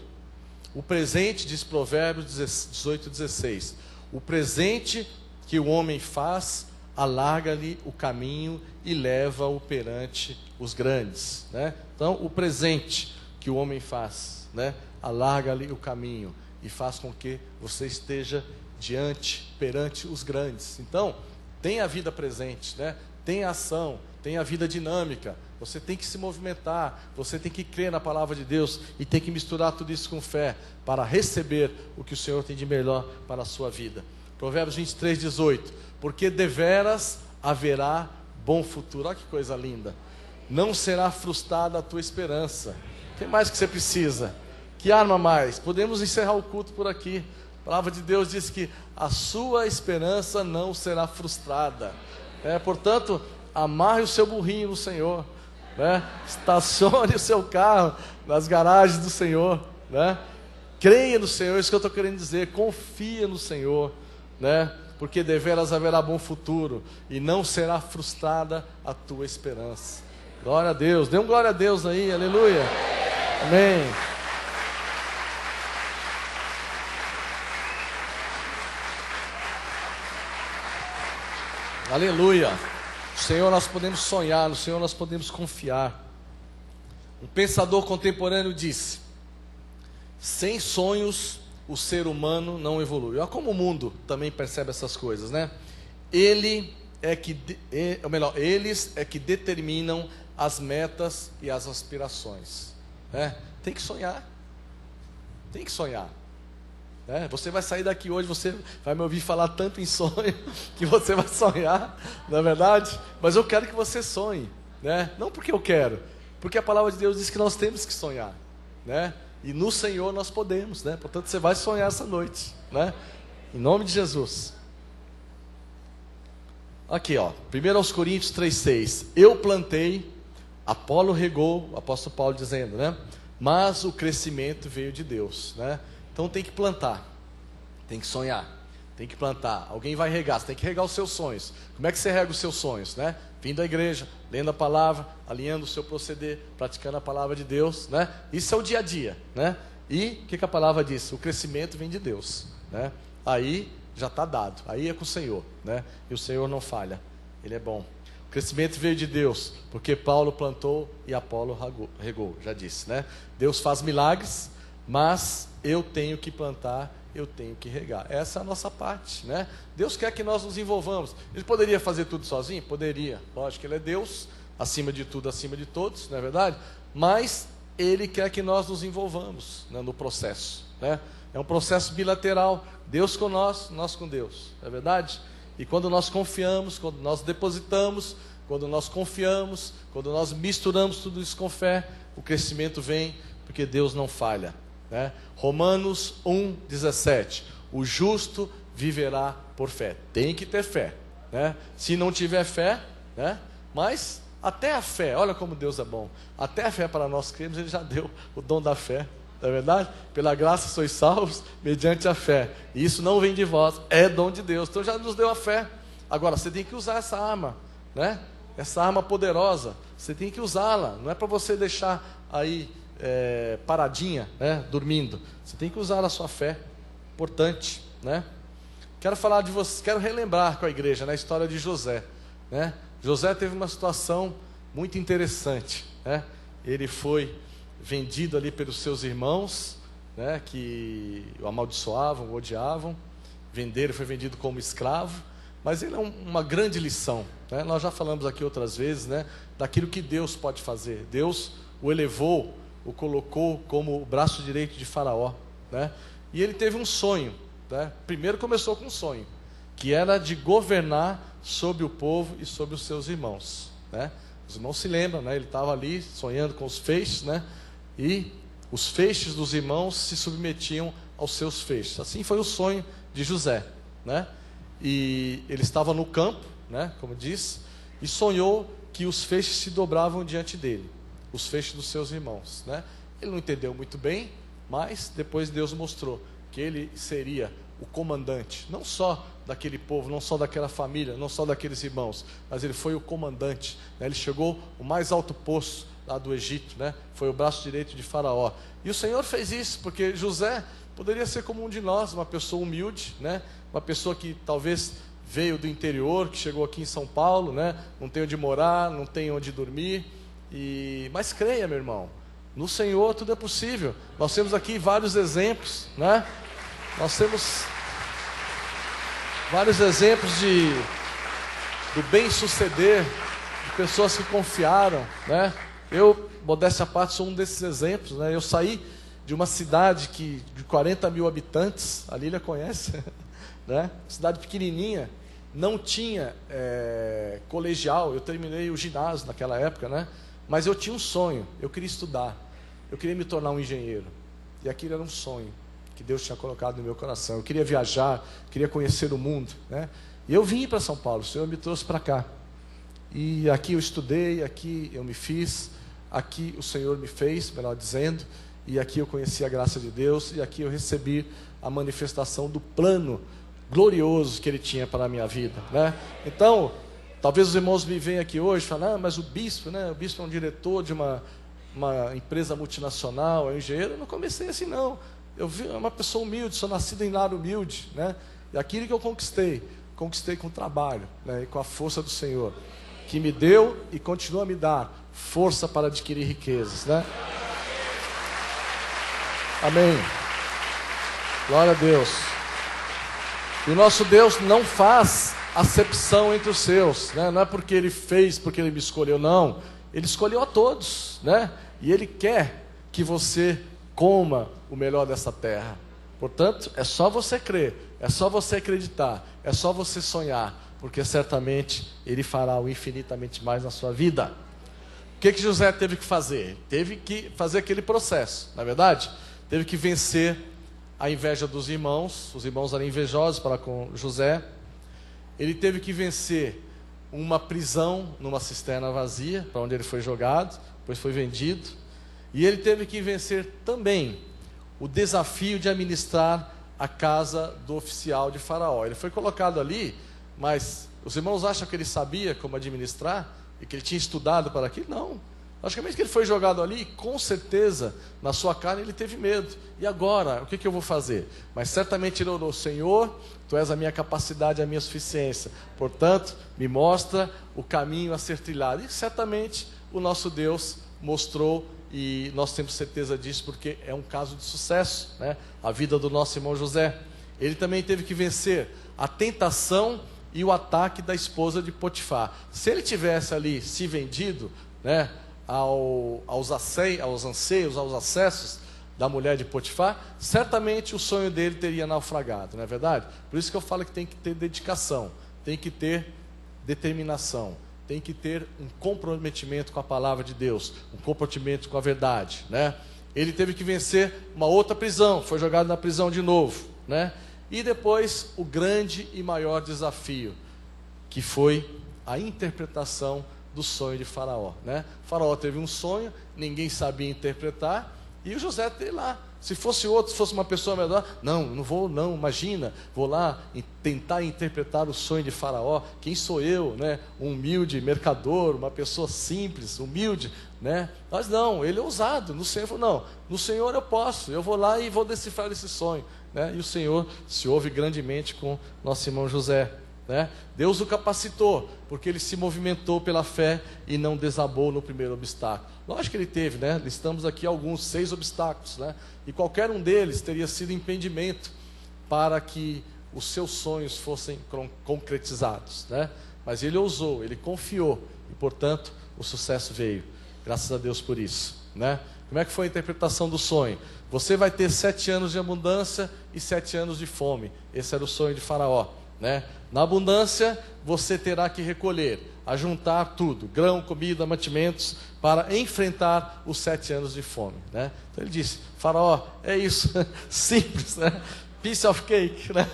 O presente, diz Provérbios 18:16, o presente que o homem faz, alarga-lhe o caminho e leva-o perante os grandes, né? Então, o presente que o homem faz, né, alarga-lhe o caminho e faz com que você esteja perante os grandes. Então, tenha a vida presente, né? Tenha ação, tenha a vida dinâmica. Você tem que se movimentar, você tem que crer na palavra de Deus e tem que misturar tudo isso com fé para receber o que o Senhor tem de melhor para a sua vida. Provérbios 23:18, porque deveras haverá bom futuro. Olha que coisa linda. Não será frustrada a tua esperança. O que mais que você precisa? Que arma mais? Podemos encerrar o culto por aqui. A palavra de Deus diz que a sua esperança não será frustrada. Portanto, amarre o seu burrinho no Senhor, né? Estacione o seu carro nas garagens do Senhor, né? Creia no Senhor, isso que eu estou querendo dizer. Confia no Senhor, né? Porque deveras haverá bom futuro e não será frustrada a tua esperança. Glória a Deus. Dê um glória a Deus aí, aleluia. Amém. Aleluia. No Senhor nós podemos sonhar, no Senhor nós podemos confiar. Um pensador contemporâneo disse: sem sonhos o ser humano não evolui. Olha como o mundo também percebe essas coisas, né? Eles é que determinam as metas e as aspirações, né? Tem que sonhar. Tem que sonhar. Você vai sair daqui hoje, você vai me ouvir falar tanto em sonho, que você vai sonhar, não é verdade? Mas eu quero que você sonhe, né? Não porque eu quero, porque a palavra de Deus diz que nós temos que sonhar, né? E no Senhor nós podemos, né? Portanto, você vai sonhar essa noite, né? Em nome de Jesus. Aqui, ó, 1 Coríntios 3:6, eu plantei, Apolo regou, o apóstolo Paulo dizendo, né? Mas o crescimento veio de Deus, né? Então tem que plantar, tem que sonhar, tem que plantar. Alguém vai regar, você tem que regar os seus sonhos. Como é que você rega os seus sonhos, né? Vindo à igreja, lendo a palavra, alinhando o seu proceder, praticando a palavra de Deus, né? Isso é o dia a dia, né? E o que a palavra diz? O crescimento vem de Deus, né? Aí já está dado, aí é com o Senhor, né? E o Senhor não falha, Ele é bom. O crescimento veio de Deus, porque Paulo plantou e Apolo regou, já disse, né? Deus faz milagres, mas eu tenho que plantar, eu tenho que regar. Essa é a nossa parte, né? Deus quer que nós nos envolvamos. Ele poderia fazer tudo sozinho? Poderia. Lógico que Ele é Deus, acima de tudo, acima de todos, não é verdade? Mas Ele quer que nós nos envolvamos, né, no processo, né? É um processo bilateral. Deus com nós, nós com Deus, não é verdade? E quando nós confiamos, quando nós depositamos, quando nós confiamos, quando nós misturamos tudo isso com fé, o crescimento vem, porque Deus não falha, né? Romanos 1:17, o justo viverá por fé. Tem que ter fé, né? Se não tiver fé, né? Mas até a fé, olha como Deus é bom, até a fé para nós cremos, Ele já deu o dom da fé, não é verdade? Pela graça sois salvos mediante a fé, e isso não vem de vós, é dom de Deus. Então já nos deu a fé. Agora você tem que usar essa arma, né? Essa arma poderosa, você tem que usá-la. Não é para você deixar aí paradinha, né, dormindo. Você tem que usar a sua fé, importante, né? Quero falar de você, quero relembrar com a igreja, né, a história de José, né? José teve uma situação muito interessante, né? Ele foi vendido ali pelos seus irmãos, né, que o amaldiçoavam, o odiavam. Ele foi vendido como escravo, mas ele é uma grande lição, né? Nós já falamos aqui outras vezes, né, daquilo que Deus pode fazer. Deus o elevou, o colocou como o braço direito de Faraó, né? E ele teve um sonho, né? Primeiro começou com um sonho, que era de governar sobre o povo e sobre os seus irmãos, né? Os irmãos se lembram, né? Ele estava ali sonhando com os feixes, né? E os feixes dos irmãos se submetiam aos seus feixes. Assim foi o sonho de José, né? E ele estava no campo, né? Como diz, e sonhou que os feixes se dobravam diante dele, os feixes dos seus irmãos, né? Ele não entendeu muito bem, mas depois Deus mostrou que ele seria o comandante, não só daquele povo, não só daquela família, não só daqueles irmãos, mas ele foi o comandante, né? Ele chegou ao mais alto posto lá do Egito, né? Foi o braço direito de Faraó. E o Senhor fez isso, porque José poderia ser como um de nós, uma pessoa humilde, né? Uma pessoa que talvez veio do interior, que chegou aqui em São Paulo, né? Não tem onde morar, não tem onde dormir, mas creia, meu irmão, no Senhor tudo é possível. Nós temos aqui vários exemplos, né? Nós temos vários exemplos do bem-suceder, de pessoas que confiaram, né? Eu, modéstia à parte, sou um desses exemplos, né? Eu saí de uma cidade de 40 mil habitantes, a Lília conhece, né? Cidade pequenininha, não tinha colegial. Eu terminei o ginásio naquela época, né? Mas eu tinha um sonho, eu queria estudar, eu queria me tornar um engenheiro, e aquilo era um sonho que Deus tinha colocado no meu coração. Eu queria viajar, queria conhecer o mundo, né? E eu vim para São Paulo, o Senhor me trouxe para cá, e aqui eu estudei, aqui eu me fiz, aqui o Senhor me fez, melhor dizendo, e aqui eu conheci a graça de Deus, e aqui eu recebi a manifestação do plano glorioso que Ele tinha para a minha vida, né? Então, talvez os irmãos me venham aqui hoje e falem, mas o bispo, né? O bispo é um diretor de uma empresa multinacional, é um engenheiro. Eu não comecei assim, não. Eu vi uma pessoa humilde, sou nascido em lar humilde, né? E aquilo que eu conquistei com trabalho, né? E com a força do Senhor, que me deu e continua a me dar força para adquirir riquezas, né? Amém. Glória a Deus. E o nosso Deus não faz acepção entre os seus, né? Não é porque Ele fez, porque Ele me escolheu, não. Ele escolheu a todos, né? E Ele quer que você coma o melhor dessa terra. Portanto, é só você crer, é só você acreditar, é só você sonhar, porque certamente Ele fará o infinitamente mais na sua vida. O que José teve que fazer? Teve que fazer aquele processo, na verdade? Teve que vencer a inveja dos irmãos. Os irmãos eram invejosos para com José. Ele teve que vencer uma prisão numa cisterna vazia, para onde ele foi jogado, depois foi vendido. E ele teve que vencer também o desafio de administrar a casa do oficial de Faraó. Ele foi colocado ali, mas os irmãos acham que ele sabia como administrar e que ele tinha estudado para aquilo? Não. Logicamente que ele foi jogado ali, com certeza, na sua carne ele teve medo. E agora, o que eu vou fazer? Mas certamente ele orou, Senhor, Tu és a minha capacidade, a minha suficiência. Portanto, me mostra o caminho a ser trilhado. E certamente o nosso Deus mostrou, e nós temos certeza disso, porque é um caso de sucesso, né? A vida do nosso irmão José. Ele também teve que vencer a tentação e o ataque da esposa de Potifar. Se ele tivesse ali se vendido, né, aos anseios, aos acessos da mulher de Potifar, certamente o sonho dele teria naufragado, não é verdade? Por isso que eu falo que tem que ter dedicação, tem que ter determinação, tem que ter um comprometimento com a palavra de Deus, um comprometimento com a verdade, né? Ele teve que vencer uma outra prisão, foi jogado na prisão de novo, né? E depois o grande e maior desafio, que foi a interpretação do sonho de Faraó, né? Faraó teve um sonho, ninguém sabia interpretar, e o José teve lá. Se fosse outro, se fosse uma pessoa melhor, não vou não, imagina, vou lá e tentar interpretar o sonho de Faraó. Quem sou eu, né? Um humilde mercador, uma pessoa simples, humilde, né? Mas não, ele é ousado. No Senhor falou, não, no Senhor eu posso, eu vou lá e vou decifrar esse sonho, né? E o Senhor se ouve grandemente com nosso irmão José, né? Deus o capacitou, porque ele se movimentou pela fé e não desabou no primeiro obstáculo. Lógico que ele teve, né? Listamos aqui alguns, 6 obstáculos, né? E qualquer um deles teria sido impedimento para que os seus sonhos fossem concretizados, né? Mas ele ousou, ele confiou, e portanto o sucesso veio. Graças a Deus por isso, né? Como é que foi a interpretação do sonho? Você vai ter 7 anos de abundância e 7 anos de fome. Esse era o sonho de Faraó, né? Na abundância, você terá que recolher, ajuntar tudo, grão, comida, mantimentos, para enfrentar os 7 anos de fome, né? Então ele disse, Faraó, é isso, simples, né? Piece of cake, né?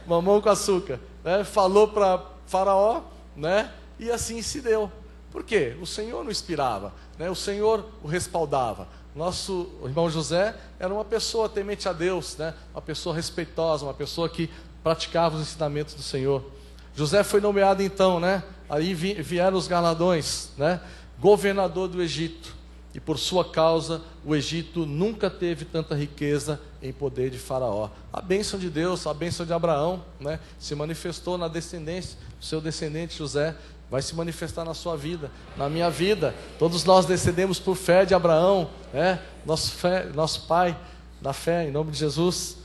Mamão com açúcar, né? Falou para Faraó, né? E assim se deu. Por quê? O Senhor não inspirava, né? O Senhor o respaldava. Nosso irmão José era uma pessoa temente a Deus, né? Uma pessoa respeitosa, uma pessoa que praticava os ensinamentos do Senhor. José foi nomeado então, né? Aí vieram os galardões, né? Governador do Egito. E por sua causa, o Egito nunca teve tanta riqueza em poder de Faraó. A bênção de Deus, a bênção de Abraão, né? Se manifestou na descendência, o seu descendente José vai se manifestar na sua vida, na minha vida. Todos nós descendemos por fé de Abraão, né? Nosso pai, na fé, em nome de Jesus.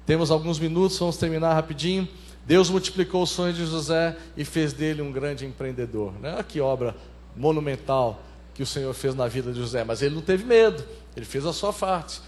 Temos alguns minutos, vamos terminar rapidinho. Deus multiplicou os sonhos de José e fez dele um grande empreendedor, né? Olha que obra monumental que o Senhor fez na vida de José. Mas ele não teve medo, ele fez a sua parte,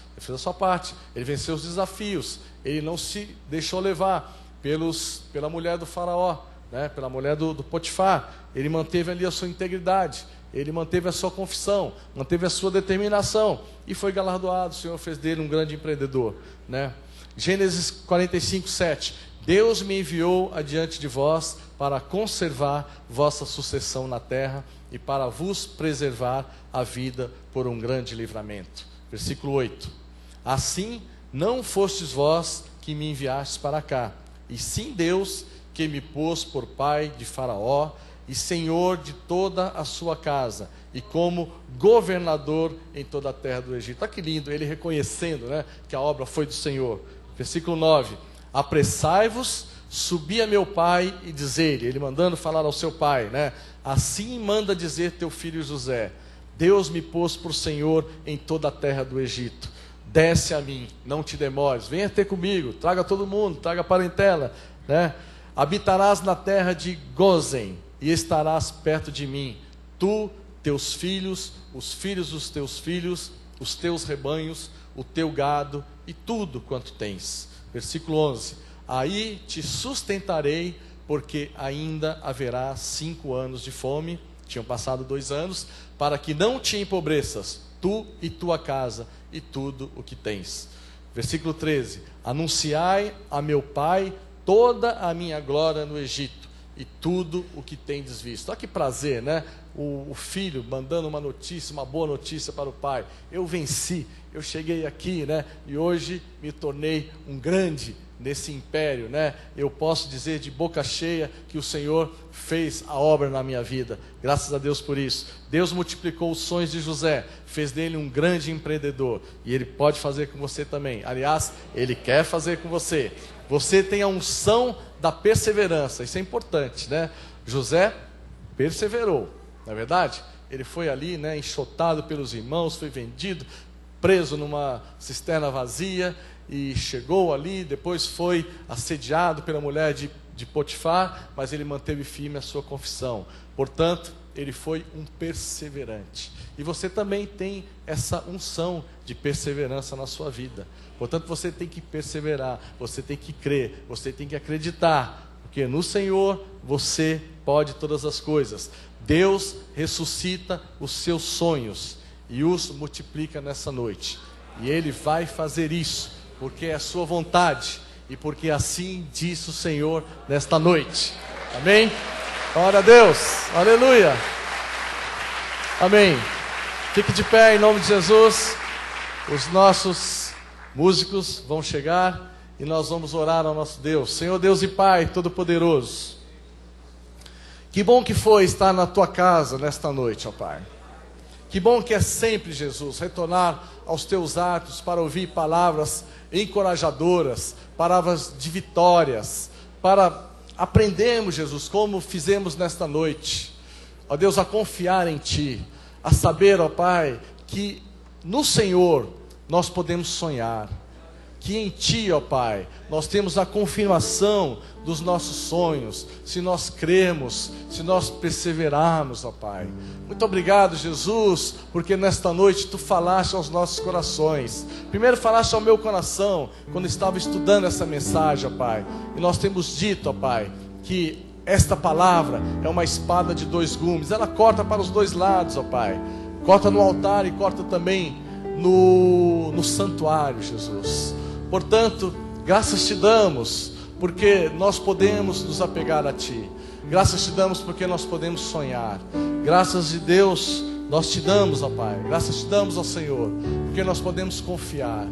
ele venceu os desafios, ele não se deixou levar pela mulher do Faraó, né? Pela mulher do Potifar. Ele manteve ali a sua integridade, ele manteve a sua confissão, manteve a sua determinação e foi galardoado. O Senhor fez dele um grande empreendedor, né? Gênesis 45, 7. Deus me enviou adiante de vós para conservar vossa sucessão na terra e para vos preservar a vida por um grande livramento. Versículo 8. Assim não fostes vós que me enviastes para cá, e sim Deus que me pôs por pai de Faraó e senhor de toda a sua casa, e como governador em toda a terra do Egito. Olha que lindo, ele reconhecendo, né, que a obra foi do Senhor. Versículo 9. Apressai-vos, subi a meu pai e dizei-lhe, ele mandando falar ao seu pai, né? Assim manda dizer teu filho José, Deus me pôs por senhor em toda a terra do Egito. Desce a mim, não te demores, venha ter comigo, traga todo mundo, traga a parentela, né? Habitarás na terra de Gósen e estarás perto de mim, tu, teus filhos, os filhos dos teus filhos, os teus rebanhos, o teu gado e tudo quanto tens. Versículo 11. Aí te sustentarei, porque ainda haverá 5 anos de fome. Tinham passado 2 anos, para que não te empobreças, tu e tua casa, e tudo o que tens. Versículo 13. Anunciai a meu pai toda a minha glória no Egito, e tudo o que tendes visto. Olha que prazer, né? O filho mandando uma notícia, uma boa notícia para o pai. Eu venci, eu cheguei aqui, né? E hoje me tornei um grande nesse império, né? Eu posso dizer de boca cheia que o Senhor fez a obra na minha vida. Graças a Deus por isso. Deus multiplicou os sonhos de José, fez dele um grande empreendedor, e ele pode fazer com você também. Aliás, ele quer fazer com você. Você tem a unção da perseverança, isso é importante, né? José perseverou, não é verdade? Ele foi ali, né, enxotado pelos irmãos, foi vendido, preso numa cisterna vazia, e chegou ali, depois foi assediado pela mulher de Potifar, mas ele manteve firme a sua confissão. Portanto, ele foi um perseverante. E você também tem essa unção de perseverança na sua vida. Portanto, você tem que perseverar, você tem que crer, você tem que acreditar, porque no Senhor você pode todas as coisas. Deus ressuscita os seus sonhos e os multiplica nessa noite. E Ele vai fazer isso, porque é a sua vontade e porque assim disse o Senhor nesta noite. Amém? Glória a Deus, aleluia. Amém. Fique de pé em nome de Jesus. Os nossos músicos vão chegar e nós vamos orar ao nosso Deus. Senhor Deus e Pai Todo-Poderoso, que bom que foi estar na Tua casa nesta noite, ó Pai. Que bom que é sempre, Jesus, retornar aos Teus atos para ouvir palavras encorajadoras, palavras de vitórias, para aprendermos, Jesus, como fizemos nesta noite, ó Deus, a confiar em Ti, a saber, ó Pai, que no Senhor nós podemos sonhar. que em Ti, ó Pai, nós temos a confirmação dos nossos sonhos, se nós cremos, se nós perseverarmos, ó Pai. Muito obrigado, Jesus, porque nesta noite Tu falaste aos nossos corações. Primeiro falaste ao meu coração, quando estava estudando essa mensagem, ó Pai. E nós temos dito, ó Pai, que esta palavra é uma espada de 2 gumes. Ela corta para os 2 lados, ó Pai. Corta no altar e corta também no santuário, Jesus. Portanto, graças Te damos, porque nós podemos nos apegar a Ti. Graças Te damos porque nós podemos sonhar. Graças de Deus nós Te damos, ó Pai. Graças Te damos, ó Senhor, porque nós podemos confiar.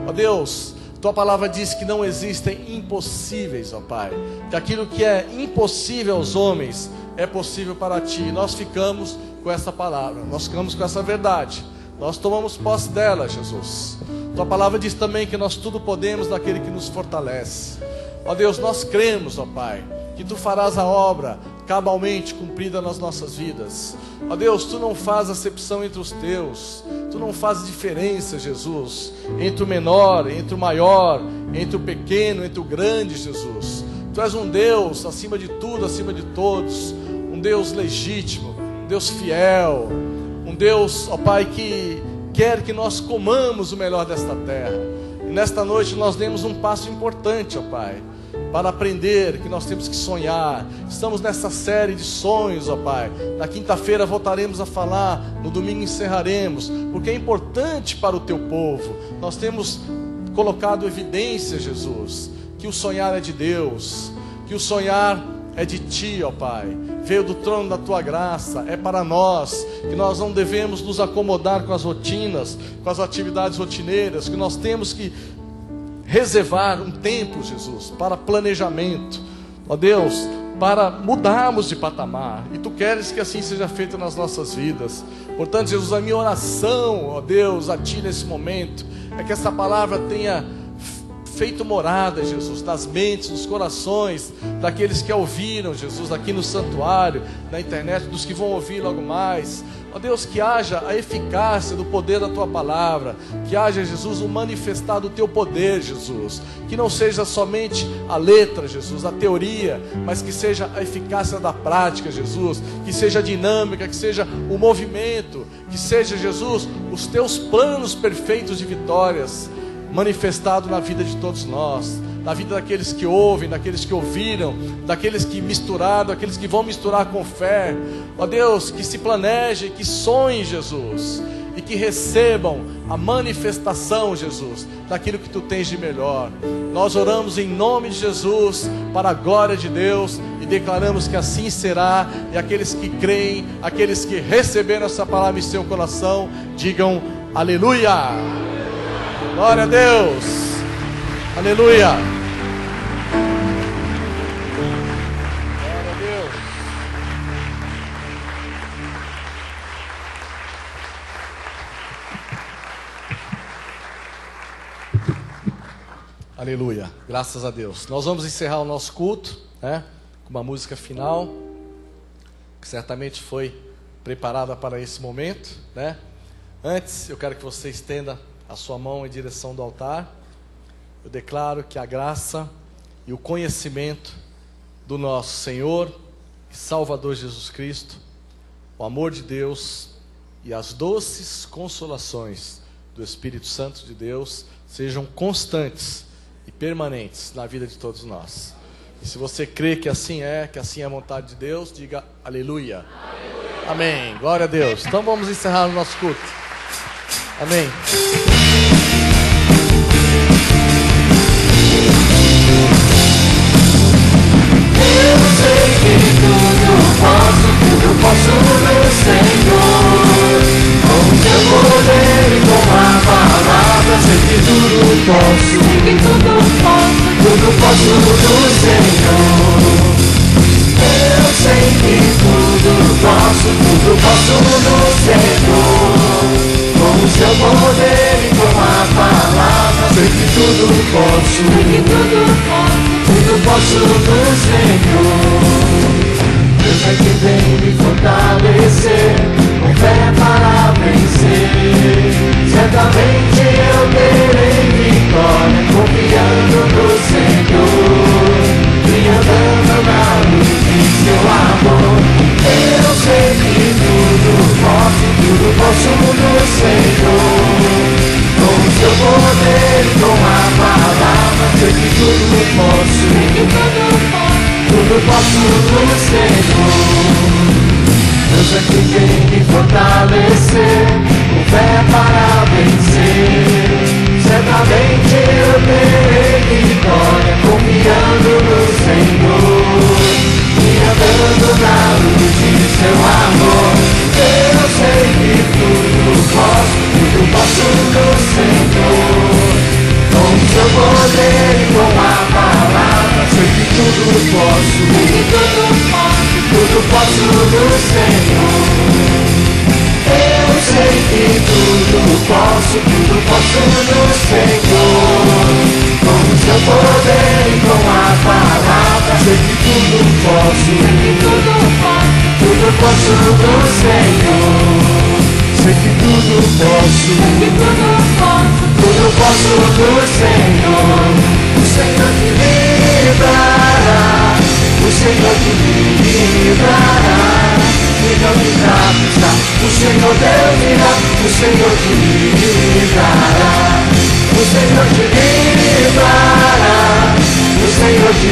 Ó Deus, Tua palavra diz que não existem impossíveis, ó Pai. Que aquilo que é impossível aos homens é possível para Ti. Nós ficamos com essa palavra, nós ficamos com essa verdade. Nós tomamos posse dela, Jesus. Tua palavra diz também que nós tudo podemos naquele que nos fortalece. Ó Deus, nós cremos, ó Pai, que Tu farás a obra cabalmente cumprida nas nossas vidas. Ó Deus, Tu não fazes acepção entre os Teus. Tu não fazes diferença, Jesus, entre o menor, entre o maior, entre o pequeno, entre o grande, Jesus. Tu és um Deus acima de tudo, acima de todos. Um Deus legítimo, um Deus fiel. Um Deus, ó Pai, que quer que nós comamos o melhor desta terra. E nesta noite nós demos um passo importante, ó Pai, para aprender que nós temos que sonhar. Estamos nessa série de sonhos, ó Pai. Na quinta-feira voltaremos a falar, no domingo encerraremos, porque é importante para o Teu povo. Nós temos colocado evidência, Jesus, que o sonhar é de Deus, que o sonhar é de Ti, ó Pai. Veio do trono da Tua graça, é para nós, que nós não devemos nos acomodar com as rotinas, com as atividades rotineiras, que nós temos que reservar um tempo, Jesus, para planejamento, ó Deus, para mudarmos de patamar, e Tu queres que assim seja feito nas nossas vidas. Portanto, Jesus, a minha oração, ó Deus, a Ti nesse momento, é que essa palavra tenha feito morada, Jesus, nas mentes, nos corações daqueles que a ouviram, Jesus, aqui no santuário, na internet, dos que vão ouvir logo mais. Ó Deus, que haja a eficácia do poder da Tua palavra, que haja, Jesus, o manifestar do Teu poder, Jesus, que não seja somente a letra, Jesus, a teoria, mas que seja a eficácia da prática, Jesus, que seja a dinâmica, que seja o movimento, que seja, Jesus, os Teus planos perfeitos de vitórias manifestado na vida de todos nós, na vida daqueles que ouvem, daqueles que ouviram, daqueles que misturaram, daqueles que vão misturar com fé. Ó Deus, que se planejem, que sonhem, Jesus, e que recebam a manifestação, Jesus, daquilo que Tu tens de melhor. Nós oramos em nome de Jesus, para a glória de Deus, e declaramos que assim será. E aqueles que creem, aqueles que receberam essa palavra em seu coração, digam aleluia. Glória a Deus, aleluia. Glória a Deus. Aleluia, graças a Deus. Nós vamos encerrar o nosso culto, né, com uma música final, que certamente foi preparada para esse momento, né? Antes, eu quero que você estenda a sua mão em direção do altar. Eu declaro que a graça e o conhecimento do nosso Senhor e Salvador Jesus Cristo, o amor de Deus e as doces consolações do Espírito Santo de Deus sejam constantes e permanentes na vida de todos nós. E se você crê que assim é a vontade de Deus, diga aleluia. Aleluia. Amém, glória a Deus. Então vamos encerrar o nosso culto. Amém. Eu sei que tudo posso no Senhor. Com o Teu poder e com a palavra, sei que tudo posso. Tudo posso no Senhor. Eu sei que tudo posso no Senhor. Com o Seu poder e com a palavra, sei que tudo posso. Tudo posso no Senhor. Deus é que vem me fortalecer, com fé para vencer. Certamente eu terei vitória. sei que tudo posso, tudo posso no Senhor. Deus é quem vem me fortalecer, com fé para vencer. Certamente eu terei vitória, confiando no Senhor e andando na luz de seu amor. Eu sei que tudo posso no Senhor. Com seu poder e com a palavra, sei que tudo posso no Senhor. Eu sei que tudo posso no Senhor. Com seu poder e com a palavra, sei que tudo posso no Senhor. Sei que tudo posso no Senhor. O Senhor te livrará, o Senhor te livrará. E não te está, o Senhor Deus irá, o Senhor te livrará. O Senhor te livrará, o Senhor te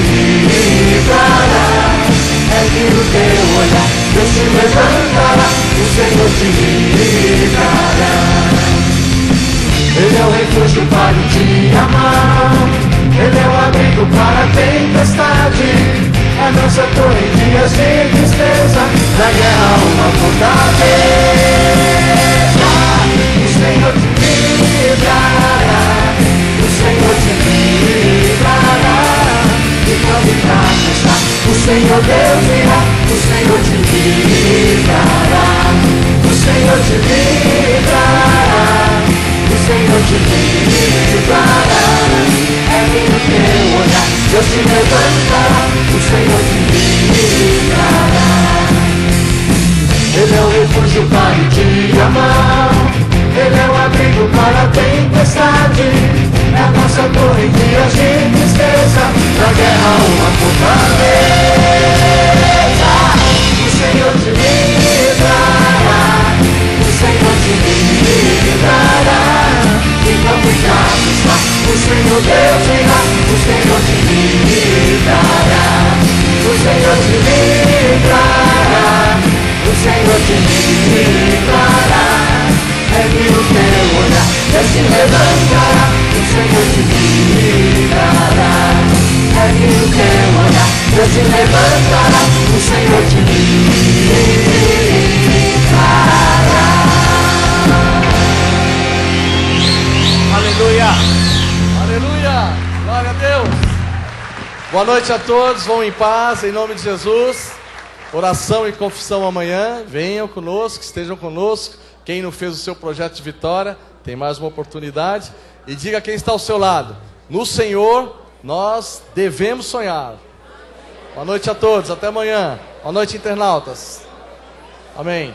livrará. É que no teu olhar Deus te levantará, o Senhor te livrará. Ele é o refúgio para o dia mau, Ele é o abrigo para a tempestade, a nossa torre em dias de tristeza, na guerra uma fortaleza. O Senhor te livrará, o Senhor te livrará. E quando está, o Senhor Deus irá, o Senhor te livrará. O Senhor te livrará, o Senhor te livrará. É que no teu olhar Deus te levantará, o Senhor te livrará. Ele é o refúgio para o dia mau, Ele é o abrigo para a tempestade, é a nossa torre em dias de tristeza, na guerra uma fortaleza. O Senhor te livrará, o Senhor te livrará. E quando está, o Senhor Deus irá, o Senhor te livrará. O Senhor te livrará, o Senhor te livrará. É que no teu olhar Deus te levantará, o Senhor te livrará. É que no teu olhar Deus te levantará, o Senhor te livrará. Aleluia! Aleluia! Glória a Deus! Boa noite a todos, vão em paz, em nome de Jesus. Oração e confissão amanhã, venham conosco, estejam conosco. Quem não fez o seu projeto de vitória, tem mais uma oportunidade. E diga quem está ao seu lado: no Senhor nós devemos sonhar. Boa noite a todos, até amanhã. Boa noite, internautas. Amém.